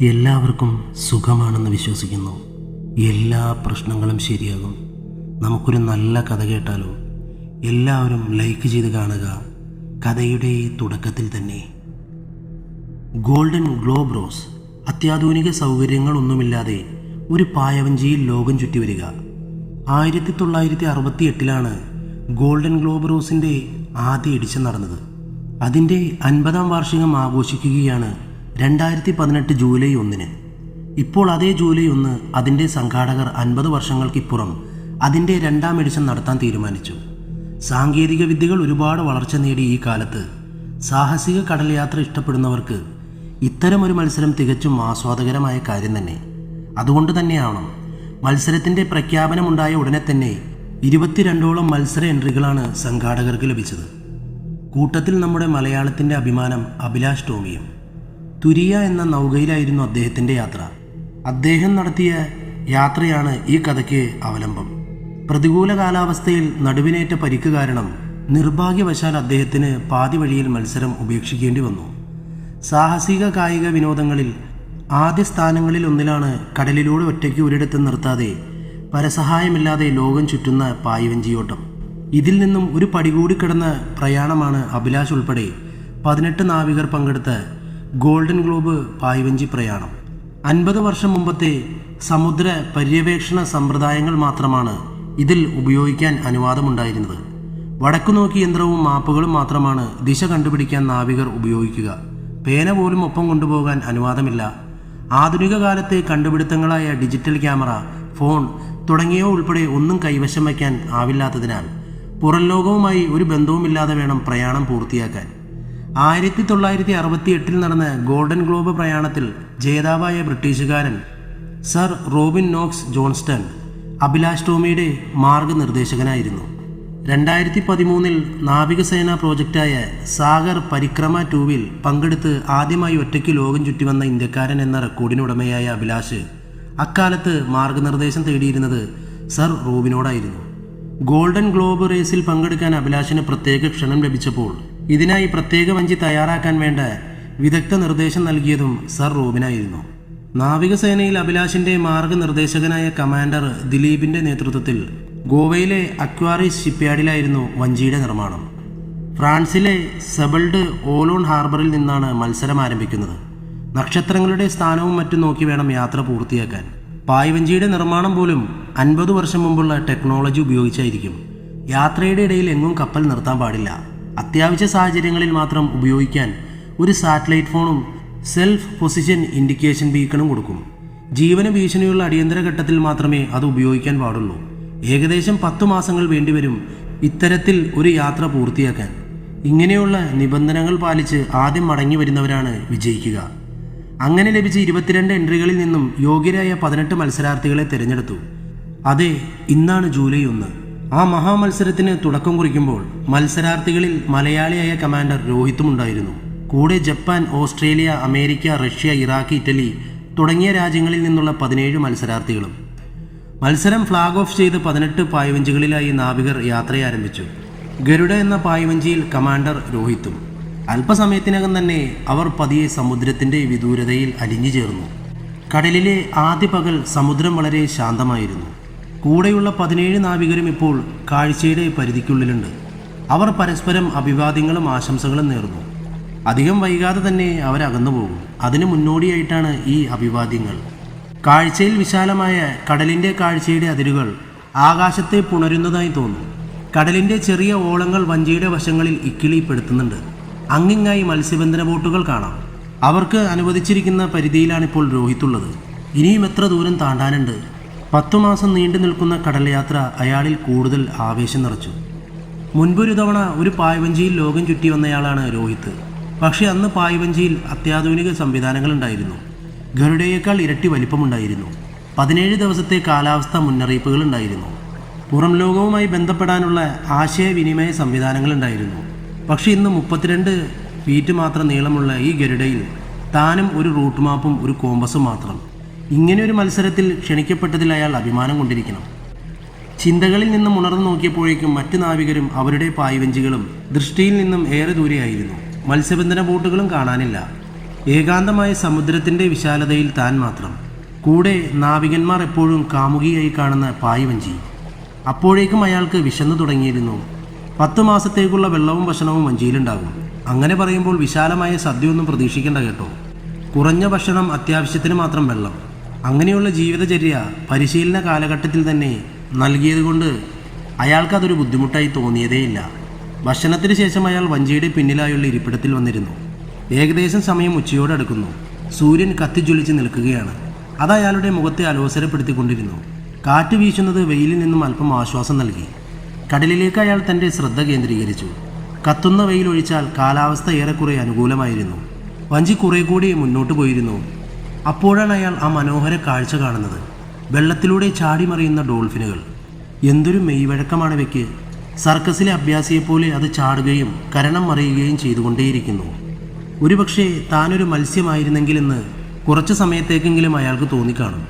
എല്ലാവർക്കും സുഖമാണെന്ന് വിശ്വസിക്കുന്നു. എല്ലാ പ്രശ്നങ്ങളും ശരിയാകും. നമുക്കൊരു നല്ല കഥ കേട്ടാലോ? എല്ലാവരും ലൈക്ക് ചെയ്ത് കാണുക. കഥയുടെ തുടക്കത്തിൽ തന്നെ ഗോൾഡൻ ഗ്ലോബ് റോസ് അത്യാധുനിക സൗകര്യങ്ങളൊന്നുമില്ലാതെ ഒരു പായവഞ്ചിയിൽ ലോകം ചുറ്റി വരിക. 1968 ഗോൾഡൻ ഗ്ലോബ് റോസിൻ്റെ ആദ്യ എഡിഷൻ നടന്നത്. അതിൻ്റെ 50-ാം വാർഷികം ആഘോഷിക്കുകയാണ് 2018 ജൂലൈ 1. ഇപ്പോൾ അതേ ജൂലൈ 1 അതിൻ്റെ സംഘാടകർ 50 വർഷങ്ങൾക്കിപ്പുറം അതിൻ്റെ 2-ാം എഡിഷൻ നടത്താൻ തീരുമാനിച്ചു. സാങ്കേതിക വിദ്യകൾ ഒരുപാട് വളർച്ച നേടി ഈ കാലത്ത് സാഹസിക കടൽ യാത്ര ഇഷ്ടപ്പെടുന്നവർക്ക് ഇത്തരമൊരു മത്സരം തികച്ചും ആസ്വാദകരമായ കാര്യം തന്നെ. അതുകൊണ്ട് തന്നെയാണ് മത്സരത്തിൻ്റെ പ്രഖ്യാപനമുണ്ടായ ഉടനെ തന്നെ 22ഓളം മത്സര എൻട്രികളാണ് സംഘാടകർക്ക് ലഭിച്ചത്. കൂട്ടത്തിൽ നമ്മുടെ മലയാളത്തിൻ്റെ അഭിമാനം അഭിലാഷ് ടോമിയും. തുരിയ എന്ന നൗകയിലായിരുന്നു അദ്ദേഹത്തിൻ്റെ യാത്ര. അദ്ദേഹം നടത്തിയ യാത്രയാണ് ഈ കഥയ്ക്ക് അവലംബം. പ്രതികൂല കാലാവസ്ഥയിൽ നടുവിനേറ്റ പരിക്ക് കാരണം നിർഭാഗ്യവശാൽ അദ്ദേഹത്തിന് പാതി വഴിയിൽ മത്സരം ഉപേക്ഷിക്കേണ്ടി വന്നു. സാഹസിക കായിക വിനോദങ്ങളിൽ ആദ്യ സ്ഥാനങ്ങളിൽ ഒന്നിലാണ് കടലിലൂടെ ഒറ്റയ്ക്ക് ഒരിടത്ത് നിർത്താതെ പരസഹായമില്ലാതെ ലോകം ചുറ്റുന്ന പായ്വഞ്ചിയോട്ടം. ഇതിൽ നിന്നും ഒരു പടി കൂടി കിടന്ന പ്രയാണമാണ് അഭിലാഷ് ഉൾപ്പെടെ 18 നാവികർ പങ്കെടുത്ത ഗോൾഡൻ ഗ്ലോബ് പായ്വഞ്ചി പ്രയാണം. 50 വർഷം മുമ്പത്തെ സമുദ്ര പര്യവേക്ഷണ സമ്പ്രദായങ്ങൾ മാത്രമാണ് ഇതിൽ ഉപയോഗിക്കാൻ അനുവാദമുണ്ടായിരുന്നത്. വടക്കു നോക്കി യന്ത്രവും മാപ്പുകളും മാത്രമാണ് ദിശ കണ്ടുപിടിക്കാൻ നാവികർ ഉപയോഗിക്കുക. പേന പോലും ഒപ്പം കൊണ്ടുപോകാൻ അനുവാദമില്ല. ആധുനിക കാലത്തെ കണ്ടുപിടുത്തങ്ങളായ ഡിജിറ്റൽ ക്യാമറ, ഫോൺ തുടങ്ങിയവ ഉൾപ്പെടെ ഒന്നും കൈവശം വയ്ക്കാൻ ആവില്ലാത്തതിനാൽ പുറം ലോകവുമായി ഒരു ബന്ധവുമില്ലാതെ വേണം പ്രയാണം പൂർത്തിയാക്കാൻ. 1968 നടന്ന ഗോൾഡൻ ഗ്ലോബ് പ്രയാണത്തിൽ ജേതാവായ ബ്രിട്ടീഷുകാരൻ sir Robin Knox Johnston Abhilash ടോമിയുടെ മാർഗനിർദ്ദേശകനായിരുന്നു. 2013 നാവികസേനാ പ്രോജക്റ്റായ സാഗർ പരിക്രമ 2 പങ്കെടുത്ത് ആദ്യമായി ഒറ്റയ്ക്ക് ലോകം ചുറ്റിവന്ന ഇന്ത്യക്കാരൻ എന്ന റെക്കോർഡിനുടമയായ അഭിലാഷ് അക്കാലത്ത് മാർഗനിർദ്ദേശം തേടിയിരുന്നത് സർ റോബിനോടായിരുന്നു. ഗോൾഡൻ ഗ്ലോബ് റേസിൽ പങ്കെടുക്കാൻ അഭിലാഷിന് പ്രത്യേക ക്ഷണം ലഭിച്ചപ്പോൾ ഇതിനായി പ്രത്യേക വഞ്ചി തയ്യാറാക്കാൻ വേണ്ട വിദഗ്ധ നിർദ്ദേശം നൽകിയതും സർ റോബിനായിരുന്നു. നാവികസേനയിൽ അഭിലാഷിൻ്റെ മാർഗനിർദ്ദേശകനായ കമാൻഡർ ദിലീപിൻ്റെ നേതൃത്വത്തിൽ ഗോവയിലെ അക്വാറിസ് ഷിപ്പ്യാർഡിലായിരുന്നു വഞ്ചിയുടെ നിർമ്മാണം. ഫ്രാൻസിലെ സെബൾഡ് ഓലോൺ ഹാർബറിൽ നിന്നാണ് മത്സരം ആരംഭിക്കുന്നത്. നക്ഷത്രങ്ങളുടെ സ്ഥാനവും മറ്റും നോക്കി വേണം യാത്ര പൂർത്തിയാക്കാൻ. പായ്വഞ്ചിയുടെ നിർമ്മാണം പോലും 50 വർഷം മുമ്പുള്ള ടെക്നോളജി ഉപയോഗിച്ചായിരിക്കും. യാത്രയുടെ ഇടയിൽ എങ്ങും കപ്പൽ നിർത്താൻ പാടില്ല. അത്യാവശ്യ സാഹചര്യങ്ങളിൽ മാത്രം ഉപയോഗിക്കാൻ ഒരു സാറ്റലൈറ്റ് ഫോണും സെൽഫ് പൊസിഷൻ ഇൻഡിക്കേഷൻ ബീക്കണും കൊടുക്കും. ജീവന ഭീഷണിയുള്ള അടിയന്തര ഘട്ടത്തിൽ മാത്രമേ അത് ഉപയോഗിക്കാൻ പാടുള്ളൂ. ഏകദേശം 10 മാസങ്ങൾ വേണ്ടിവരും ഇത്തരത്തിൽ ഒരു യാത്ര പൂർത്തിയാക്കാൻ. ഇങ്ങനെയുള്ള നിബന്ധനകൾ പാലിച്ച് ആദ്യം മടങ്ങി വരുന്നവരാണ് വിജയിക്കുക. അങ്ങനെ ലഭിച്ച 22 എൻട്രികളിൽ നിന്നും യോഗ്യരായ 18 മത്സരാർത്ഥികളെ തിരഞ്ഞെടുത്തു. അതെ, ഇന്നാണ് ജൂലൈ 1. ആ മഹാമത്സരത്തിന് തുടക്കം കുറിക്കുമ്പോൾ മത്സരാർത്ഥികളിൽ മലയാളിയായ കമാൻഡർ രോഹിത്തും ഉണ്ടായിരുന്നു. കൂടെ Japan, Australia, America, Russia, Iraq, Italy തുടങ്ങിയ രാജ്യങ്ങളിൽ നിന്നുള്ള 17 മത്സരാർത്ഥികളും. മത്സരം ഫ്ലാഗ് ഓഫ് ചെയ്ത് 18 പായ്വഞ്ചികളിലായി നാവികർ യാത്രയാരംഭിച്ചു. ഗരുഡ എന്ന പായ്വഞ്ചിയിൽ കമാൻഡർ രോഹിത്തും. അല്പസമയത്തിനകം തന്നെ അവർ പതിയെ സമുദ്രത്തിൻ്റെ വിദൂരതയിൽ അലിഞ്ഞു ചേർന്നു. കടലിലെ ആദ്യ പകൽ സമുദ്രം വളരെ ശാന്തമായിരുന്നു. കൂടെയുള്ള 17 നാവികരും ഇപ്പോൾ കാഴ്ചയുടെ പരിധിക്കുള്ളിലുണ്ട്. അവർ പരസ്പരം അഭിവാദ്യങ്ങളും ആശംസകളും നേർന്നു. അധികം വൈകാതെ തന്നെ അവരകന്നു പോകും. അതിനു മുന്നോടിയായിട്ടാണ് ഈ അഭിവാദ്യങ്ങൾ. കാഴ്ചയിൽ വിശാലമായ കടലിൻ്റെ കാഴ്ചയുടെ അതിരുകൾ ആകാശത്തെ പുണരുന്നതായി തോന്നും. കടലിൻ്റെ ചെറിയ ഓളങ്ങൾ വഞ്ചിയുടെ വശങ്ങളിൽ ഇക്കിളിപ്പെടുത്തുന്നുണ്ട്. അങ്ങിങ്ങായി മത്സ്യബന്ധന ബോട്ടുകൾ കാണാം. അവർക്ക് അനുവദിച്ചിരിക്കുന്ന പരിധിയിലാണിപ്പോൾ രോഹിത്തുള്ളത്. ഇനിയും എത്ര ദൂരം താണ്ടാനുണ്ട്? 10 മാസം നീണ്ടു നിൽക്കുന്ന കടൽ യാത്ര അയാളിൽ കൂടുതൽ ആവേശം നിറച്ചു. മുൻപൊരു തവണ ഒരു പായ്വഞ്ചിയിൽ ലോകം ചുറ്റി വന്നയാളാണ് രോഹിത്ത്. പക്ഷേ അന്ന് പായ്വഞ്ചിയിൽ അത്യാധുനിക സംവിധാനങ്ങളുണ്ടായിരുന്നു. ഗരുഡയേക്കാൾ ഇരട്ടി വലിപ്പമുണ്ടായിരുന്നു. 17 ദിവസത്തെ കാലാവസ്ഥ മുന്നറിയിപ്പുകൾ ഉണ്ടായിരുന്നു. പുറം ലോകവുമായി ബന്ധപ്പെടാനുള്ള ആശയവിനിമയ സംവിധാനങ്ങളുണ്ടായിരുന്നു. പക്ഷേ ഇന്ന് 32 ഫീറ്റ് മാത്രം നീളമുള്ള ഈ ഗരുഡയിൽ താനും ഒരു റൂട്ട് മാപ്പും ഒരു കോമ്പസും മാത്രം. ഇങ്ങനെയൊരു മത്സരത്തിൽ ക്ഷണിക്കപ്പെട്ടതിൽ അയാൾ അഭിമാനം കൊണ്ടിരിക്കണം. ചിന്തകളിൽ നിന്നും ഉണർന്നു നോക്കിയപ്പോഴേക്കും മറ്റ് നാവികരും അവരുടെ പായ്വഞ്ചികളും ദൃഷ്ടിയിൽ നിന്നും ഏറെ ദൂരെയായിരുന്നു. മത്സ്യബന്ധന ബോട്ടുകളും കാണാനില്ല. ഏകാന്തമായ സമുദ്രത്തിൻ്റെ വിശാലതയിൽ താൻ മാത്രം. കൂടെ നാവികന്മാർ എപ്പോഴും കാമുകിയായി കാണുന്ന പായ്വഞ്ചി. അപ്പോഴേക്കും അയാൾക്ക് വിശന്നു തുടങ്ങിയിരുന്നു. 10 മാസത്തേക്കുള്ള വെള്ളവും ഭക്ഷണവും വഞ്ചിയിലുണ്ടാകും. അങ്ങനെ പറയുമ്പോൾ വിശാലമായ സദ്യയൊന്നും പ്രതീക്ഷിക്കേണ്ട കേട്ടോ. കുറഞ്ഞ ഭക്ഷണം, അത്യാവശ്യത്തിന് മാത്രം വെള്ളം. അങ്ങനെയുള്ള ജീവിതചര്യ പരിശീലന കാലഘട്ടത്തിൽ തന്നെ നൽകിയതുകൊണ്ട് അയാൾക്കതൊരു ബുദ്ധിമുട്ടായി തോന്നിയതേയില്ല. ഭക്ഷണത്തിന് ശേഷം അയാൾ വഞ്ചിയുടെ പിന്നിലായുള്ള ഇരിപ്പിടത്തിൽ വന്നിരുന്നു. ഏകദേശം സമയം ഉച്ചയോടടുക്കുന്നു. സൂര്യൻ കത്തിജ്വലിച്ച് നിൽക്കുകയാണ്. അത് അയാളുടെ മുഖത്തെ അലോസരപ്പെടുത്തിക്കൊണ്ടിരുന്നു. കാറ്റ് വീശുന്നത് വെയിലിൽ നിന്നും അല്പം ആശ്വാസം നൽകി. കടലിലേക്ക് അയാൾ തൻ്റെ ശ്രദ്ധ കേന്ദ്രീകരിച്ചു. കത്തുന്ന വെയിൽ ഒഴിച്ചാൽ കാലാവസ്ഥ ഏറെക്കുറെ അനുകൂലമായിരുന്നു. വഞ്ചി കുറെ കൂടി മുന്നോട്ട് പോയിരുന്നു. അപ്പോഴാണ് അയാൾ ആ മനോഹര കാഴ്ച കാണുന്നത്. വെള്ളത്തിലൂടെ ചാടിമറിയുന്ന ഡോൾഫിനുകൾ. എന്തൊരു മെയ്വഴക്കമാണ് ഇവയ്ക്ക്. സർക്കസിലെ അഭ്യാസിയെപ്പോലെ അത് ചാടുകയും കരണം മറിയുകയും ചെയ്തുകൊണ്ടേയിരിക്കുന്നു. ഒരുപക്ഷെ താനൊരു മത്സ്യമായിരുന്നെങ്കിലെന്ന് കുറച്ചു സമയത്തേക്കെങ്കിലും അയാൾക്ക് തോന്നിക്കാണും.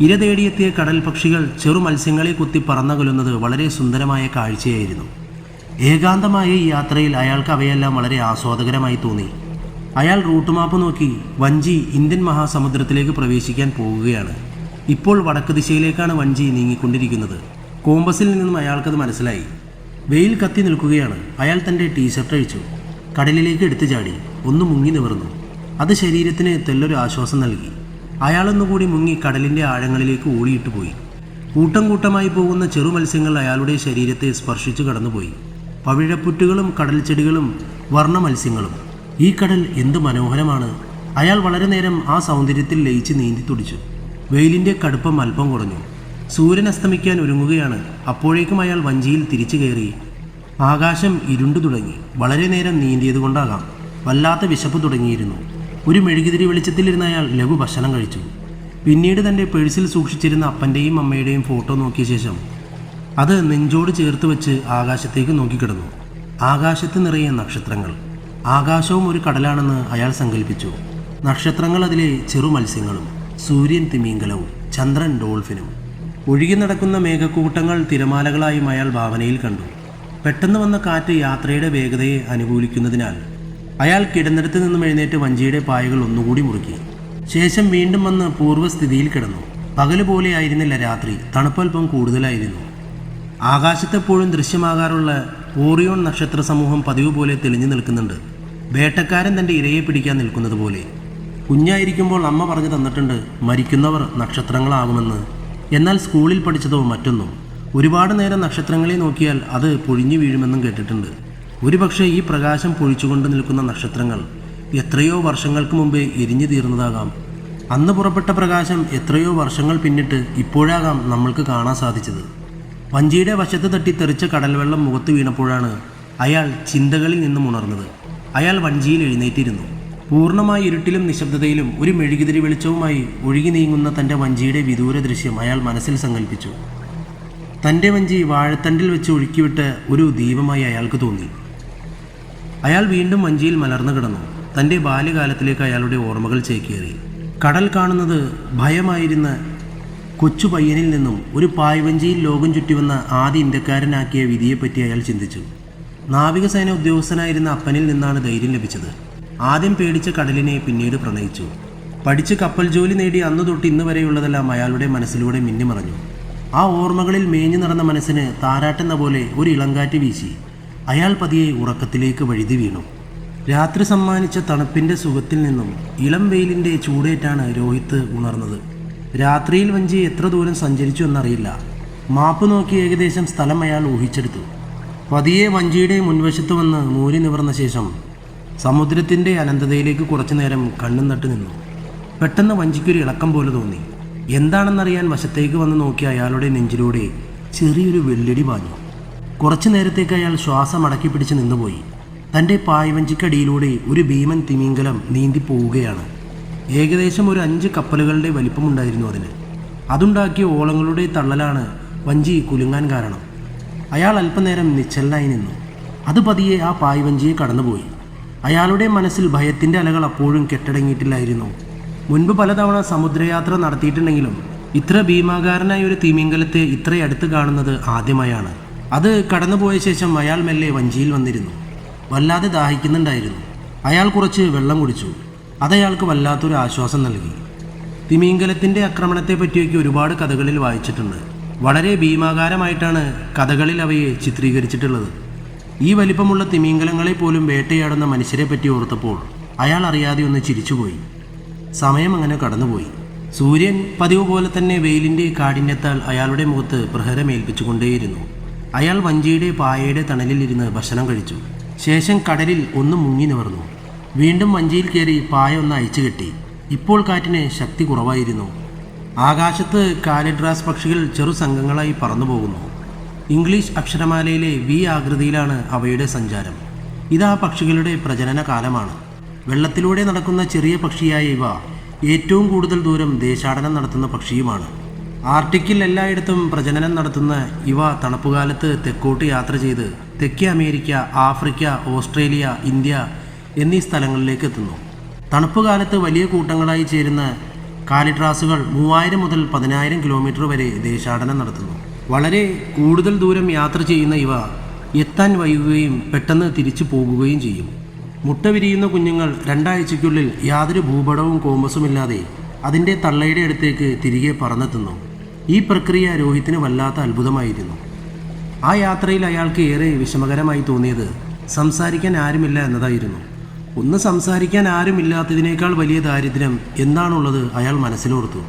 ഇര തേടിയെത്തിയ കടൽ പക്ഷികൾ ചെറു മത്സ്യങ്ങളെ കുത്തി പറന്നകലുന്നത് വളരെ സുന്ദരമായ കാഴ്ചയായിരുന്നു. ഏകാന്തമായ ഈ യാത്രയിൽ അയാൾക്ക് അവയെല്ലാം വളരെ ആസ്വാദകരമായി തോന്നി. അയാൾ റൂട്ട് മാപ്പ് നോക്കി. വഞ്ചി ഇന്ത്യൻ മഹാസമുദ്രത്തിലേക്ക് പ്രവേശിക്കാൻ പോകുകയാണ്. ഇപ്പോൾ വടക്ക് ദിശയിലേക്കാണ് വഞ്ചി നീങ്ങിക്കൊണ്ടിരിക്കുന്നത്. കോമ്പസിൽ നിന്നും അയാൾക്കത് മനസ്സിലായി. വെയിൽ കത്തി നിൽക്കുകയാണ്. അയാൾ തൻ്റെ ടീഷർട്ട് അഴിച്ചു. കടലിലേക്ക് എടുത്തു ചാടി. ഒന്ന് മുങ്ങി നിവർന്നു. അത് ശരീരത്തിന് തെല്ലൊരു ആശ്വാസം നൽകി. അയാളൊന്നുകൂടി മുങ്ങി കടലിൻ്റെ ആഴങ്ങളിലേക്ക് ഓടിയിട്ട് പോയി. കൂട്ടം കൂട്ടമായി പോകുന്ന ചെറു മത്സ്യങ്ങൾ അയാളുടെ ശരീരത്തെ സ്പർശിച്ചു കടന്നുപോയി. പവിഴപ്പുറ്റുകളും കടൽ ചെടികളും വർണ്ണ മത്സ്യങ്ങളും. ഈ കടൽ എന്ത് മനോഹരമാണ്. അയാൾ വളരെ നേരം ആ സൗന്ദര്യത്തിൽ ലയിച്ച് നീന്തി തുടിച്ചു. വെയിലിൻ്റെ കടുപ്പം അല്പം കുറഞ്ഞു. സൂര്യൻ അസ്തമിക്കാൻ ഒരുങ്ങുകയാണ്. അപ്പോഴേക്കും അയാൾ വഞ്ചിയിൽ തിരിച്ചു കയറി. ആകാശം ഇരുണ്ടു തുടങ്ങി. വളരെ നേരം നീന്തിയത് കൊണ്ടാകാം വല്ലാത്ത വിശപ്പ് തുടങ്ങിയിരുന്നു. ഒരു മെഴുകുതിരി വെളിച്ചത്തിലിരുന്ന അയാൾ ലഘു ഭക്ഷണം കഴിച്ചു. പിന്നീട് തൻ്റെ പേഴ്സിൽ സൂക്ഷിച്ചിരുന്ന അപ്പൻ്റെയും അമ്മയുടെയും ഫോട്ടോ നോക്കിയ ശേഷം അത് നെഞ്ചോട് ചേർത്ത് വെച്ച് ആകാശത്തേക്ക് നോക്കിക്കിടന്നു. ആകാശത്ത് നിറയെ നക്ഷത്രങ്ങൾ. ആകാശവും ഒരു കടലാണെന്ന് അയാൾ സങ്കല്പിച്ചു. നക്ഷത്രങ്ങൾ അതിലെ ചെറു മത്സ്യങ്ങളും. സൂര്യൻ തിമിംഗലവും ചന്ദ്രൻ ഡോൾഫിനും. ഒഴുകി നടക്കുന്ന മേഘക്കൂട്ടങ്ങൾ തിരമാലകളായും അയാൾ ഭാവനയിൽ കണ്ടു. പെട്ടെന്ന് വന്ന കാറ്റ് യാത്രയുടെ വേഗതയെ അനുകൂലിക്കുന്നതിനാൽ അയാൾ കിടന്നിടത്ത് നിന്നും എഴുന്നേറ്റ് വഞ്ചിയുടെ പായകൾ ഒന്നുകൂടി മുറുക്കി. ശേഷം വീണ്ടും വന്ന് പൂർവ്വസ്ഥിതിയിൽ കിടന്നു. പകല് പോലെ ആയിരുന്നില്ല രാത്രി. തണുപ്പൽപ്പം കൂടുതലായിരുന്നു. ആകാശത്തെപ്പോഴും ദൃശ്യമാകാറുള്ള ഓറിയോൺ നക്ഷത്ര സമൂഹം പതിവ് പോലെ തെളിഞ്ഞു നിൽക്കുന്നുണ്ട്. വേട്ടക്കാരൻ തൻ്റെ ഇരയെ പിടിക്കാൻ നിൽക്കുന്നത് പോലെ. കുഞ്ഞായിരിക്കുമ്പോൾ അമ്മ പറഞ്ഞു തന്നിട്ടുണ്ട് മരിക്കുന്നവർ നക്ഷത്രങ്ങളാകുമെന്ന്. എന്നാൽ സ്കൂളിൽ പഠിച്ചതോ മറ്റൊന്നും. ഒരുപാട് നേരം നക്ഷത്രങ്ങളെ നോക്കിയാൽ അത് പൊഴിഞ്ഞു വീഴുമെന്നും കേട്ടിട്ടുണ്ട്. ഒരുപക്ഷെ ഈ പ്രകാശം പൊഴിച്ചുകൊണ്ട് നിൽക്കുന്ന നക്ഷത്രങ്ങൾ എത്രയോ വർഷങ്ങൾക്ക് മുമ്പേ എരിഞ്ഞു തീർന്നതാകാം. അന്ന് പുറപ്പെട്ട പ്രകാശം എത്രയോ വർഷങ്ങൾ പിന്നിട്ട് ഇപ്പോഴാകാം നമ്മൾക്ക് കാണാൻ സാധിച്ചത്. വഞ്ചിയുടെ വശത്ത് തട്ടി തെറിച്ച കടൽവെള്ളം മുഖത്ത് വീണപ്പോഴാണ് അയാൾ ചിന്തകളിൽ നിന്നും ഉണർന്നത്. അയാൾ വഞ്ചിയിൽ എഴുന്നേറ്റിരുന്നു. പൂർണ്ണമായ ഇരുട്ടിലും നിശബ്ദതയിലും ഒരു മെഴുകുതിരി വെളിച്ചവുമായി ഒഴുകി നീങ്ങുന്ന തൻ്റെ വഞ്ചിയുടെ വിദൂര ദൃശ്യം അയാൾ മനസ്സിൽ സങ്കല്പിച്ചു. തൻ്റെ വഞ്ചി വാഴത്തണ്ടിൽ വെച്ച് ഒഴുക്കിവിട്ട് ഒരു ദീപമായി അയാൾക്ക് തോന്നി. അയാൾ വീണ്ടും വഞ്ചിയിൽ മലർന്നു കിടന്നു. തൻ്റെ ബാല്യകാലത്തിലേക്ക് അയാളുടെ ഓർമ്മകൾ ചേക്കേറി. കടൽ കാണുന്നത് ഭയമായിരുന്ന കൊച്ചു പയ്യനിൽ നിന്നും ഒരു പായ്വഞ്ചിയിൽ ലോകം ചുറ്റിവന്ന ആദ്യ ഇന്ത്യക്കാരനാക്കിയ വിധിയെപ്പറ്റി അയാൾ ചിന്തിച്ചു. നാവികസേന ഉദ്യോഗസ്ഥനായിരുന്ന അപ്പനിൽ നിന്നാണ് ധൈര്യം ലഭിച്ചത്. ആദ്യം പേടിച്ച കടലിനെ പിന്നീട് പ്രണയിച്ചു. പഠിച്ച് കപ്പൽ ജോലി നേടി അന്നു തൊട്ട് ഇന്ന് വരെയുള്ളതെല്ലാം അയാളുടെ മനസ്സിലൂടെ മിന്നിമറഞ്ഞു. ആ ഓർമ്മകളിൽ മേഞ്ഞു നടന്ന മനസ്സിന് താരാട്ടെന്ന പോലെ ഒരു ഇളങ്കാറ്റ് വീശി. അയാൾ പതിയെ ഉറക്കത്തിലേക്ക് വഴുതി വീണു. രാത്രി സമ്മാനിച്ച തണുപ്പിൻ്റെ സുഖത്തിൽ നിന്നും ഇളം വെയിലിൻ്റെ ചൂടേറ്റാണ് രോഹിത് ഉണർന്നത്. രാത്രിയിൽ വഞ്ചി എത്ര ദൂരം സഞ്ചരിച്ചു എന്നറിയില്ല. മാപ്പ് നോക്കി ഏകദേശം സ്ഥലം അയാൾ ഊഹിച്ചെടുത്തു. പതിയെ വഞ്ചിയുടെ മുൻവശത്ത് വന്ന് മൂരി നിവർന്ന ശേഷം സമുദ്രത്തിൻ്റെ അനന്തതയിലേക്ക് കുറച്ചു നേരം കണ്ണും നട്ട് നിന്നു. പെട്ടെന്ന് വഞ്ചിക്കൊരു ഇളക്കം പോലെ തോന്നി. എന്താണെന്നറിയാൻ വശത്തേക്ക് വന്ന് നോക്കിയ അയാളുടെ നെഞ്ചിലൂടെ ചെറിയൊരു വെള്ളടി പാഞ്ഞു. കുറച്ചു നേരത്തേക്ക് അയാൾ ശ്വാസം അടക്കി പിടിച്ച് നിന്നുപോയി. തൻ്റെ പായ്വഞ്ചിക്കടിയിലൂടെ ഒരു ഭീമൻ തിമിംഗലം നീന്തി പോവുകയാണ്. ഏകദേശം ഒരു 5 കപ്പലുകളുടെ വലിപ്പമുണ്ടായിരുന്നു അതിന്. അതുണ്ടാക്കിയ ഓളങ്ങളുടെ തള്ളലാണ് വഞ്ചി കുലുങ്ങാൻ കാരണം. അയാൾ അല്പനേരം നിശ്ചലനായി നിന്നു. അത് പതിയെ ആ പായ്വഞ്ചിയെ കടന്നുപോയി. അയാളുടെ മനസ്സിൽ ഭയത്തിൻ്റെ അലകൾ അപ്പോഴും കെട്ടടങ്ങിയിട്ടില്ലായിരുന്നു. മുൻപ് പലതവണ സമുദ്രയാത്ര നടത്തിയിട്ടുണ്ടെങ്കിലും ഇത്ര ഭീമാകാരനായ ഒരു തിമിംഗലത്തെ ഇത്രയടുത്ത് കാണുന്നത് ആദ്യമായാണ്. അത് കടന്നുപോയ ശേഷം അയാൾ മെല്ലെ വഞ്ചിയിൽ വന്നിരുന്നു. വല്ലാതെ ദാഹിക്കുന്നുണ്ടായിരുന്നു. അയാൾ കുറച്ച് വെള്ളം കുടിച്ചു. അതയാൾക്ക് വല്ലാത്തൊരു ആശ്വാസം നൽകി. തിമിംഗലത്തിൻ്റെ ആക്രമണത്തെ പറ്റിയൊക്കെ ഒരുപാട് കഥകളിൽ വായിച്ചിട്ടുണ്ട്. വളരെ ഭീമാകാരമായിട്ടാണ് കഥകളിൽ അവയെ ചിത്രീകരിച്ചിട്ടുള്ളത്. ഈ വലിപ്പമുള്ള തിമിംഗലങ്ങളെ പോലും വേട്ടയാടുന്ന മനുഷ്യരെ പറ്റി ഓർത്തപ്പോൾ അയാൾ അറിയാതെ ഒന്ന് ചിരിച്ചുപോയി. സമയം അങ്ങനെ കടന്നുപോയി. സൂര്യൻ പതിവ് പോലെ തന്നെ വെയിലിൻ്റെ കാഠിന്യത്താൽ അയാളുടെ മുഖത്ത് പ്രഹരമേൽപ്പിച്ചുകൊണ്ടേയിരുന്നു. അയാൾ വഞ്ചിയുടെ പായയുടെ തണലിലിരുന്ന് ഭക്ഷണം കഴിച്ചു. ശേഷം കടലിൽ ഒന്ന് മുങ്ങി നിവർന്നു. വീണ്ടും വഞ്ചിയിൽ കയറി പായ ഒന്ന് അയച്ചു കെട്ടി. ഇപ്പോൾ കാറ്റിന് ശക്തി കുറവായിരുന്നു. ആകാശത്ത് കാലിഡ്രാസ് പക്ഷികൾ ചെറു സംഘങ്ങളായി പറന്നു പോകുന്നു. ഇംഗ്ലീഷ് അക്ഷരമാലയിലെ വി ആകൃതിയിലാണ് അവയുടെ സഞ്ചാരം. ഇത് ആ പക്ഷികളുടെ പ്രജനന കാലമാണ്. വെള്ളത്തിലൂടെ നടക്കുന്ന ചെറിയ പക്ഷിയായ ഇവ ഏറ്റവും കൂടുതൽ ദൂരം ദേശാടനം നടത്തുന്ന പക്ഷിയുമാണ്. ആർട്ടിക്കിൽ എല്ലായിടത്തും പ്രജനനം നടത്തുന്ന ഇവ തണുപ്പുകാലത്ത് തെക്കോട്ട് യാത്ര ചെയ്ത് തെക്കേ അമേരിക്ക, ആഫ്രിക്ക, ഓസ്ട്രേലിയ, ഇന്ത്യ എന്നീ സ്ഥലങ്ങളിലേക്ക് എത്തുന്നു. തണുപ്പുകാലത്ത് വലിയ കൂട്ടങ്ങളായി ചേരുന്ന കാലിഡ്രാസുകൾ 3000 മുതൽ 10000 കിലോമീറ്റർ വരെ ദേശാടനം നടത്തുന്നു. വളരെ കൂടുതൽ ദൂരം യാത്ര ചെയ്യുന്ന ഇവ എത്താൻ വൈകുകയും പെട്ടെന്ന് തിരിച്ചു പോകുകയും ചെയ്യും. മുട്ട വിരിയുന്ന കുഞ്ഞുങ്ങൾ 2 ആഴ്ചയ്ക്കുള്ളിൽ യാതൊരു ഭൂപടവും കോമ്പസുമില്ലാതെ അതിൻ്റെ തള്ളയുടെ അടുത്തേക്ക് തിരികെ പറന്നെത്തുന്നു. ഈ പ്രക്രിയ രോഹിത്തിന് വല്ലാത്ത അത്ഭുതമായിരുന്നു. ആ യാത്രയിൽ അയാൾക്ക് ഏറെ വിഷമകരമായി തോന്നിയത് സംസാരിക്കാൻ ആരുമില്ല എന്നതായിരുന്നു. ഒന്ന് സംസാരിക്കാൻ ആരുമില്ലാത്തതിനേക്കാൾ വലിയ ദാരിദ്ര്യം എന്താണുള്ളത് അയാൾ മനസ്സിലോർത്തു.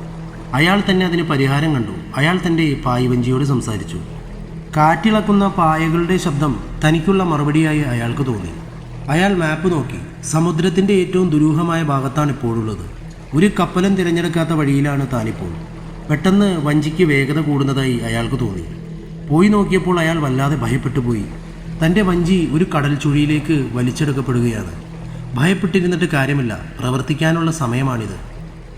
അയാൾ തന്നെ അതിന് പരിഹാരം കണ്ടു. അയാൾ തൻ്റെ പായ്വഞ്ചിയോട് സംസാരിച്ചു. കാറ്റിളക്കുന്ന പായകളുടെ ശബ്ദം തനിക്കുള്ള മറുപടിയായി അയാൾക്ക് തോന്നി. അയാൾ മാപ്പ് നോക്കി. സമുദ്രത്തിൻ്റെ ഏറ്റവും ദുരൂഹമായ ഭാഗത്താണ് ഇപ്പോഴുള്ളത്. ഒരു കപ്പലും തിരഞ്ഞെടുക്കാത്ത വഴിയിലാണ് താനിപ്പോൾ. പെട്ടെന്ന് വഞ്ചിക്ക് വേഗത കൂടുന്നതായി അയാൾക്ക് തോന്നി. പോയി നോക്കിയപ്പോൾ അയാൾ വല്ലാതെ ഭയപ്പെട്ടു പോയി. തൻ്റെ വഞ്ചി ഒരു കടൽ ചുഴിയിലേക്ക് വലിച്ചെടുക്കപ്പെടുകയാണ്. ഭയപ്പെട്ടിരുന്നിട്ട് കാര്യമില്ല, പ്രവർത്തിക്കാനുള്ള സമയമാണിത്.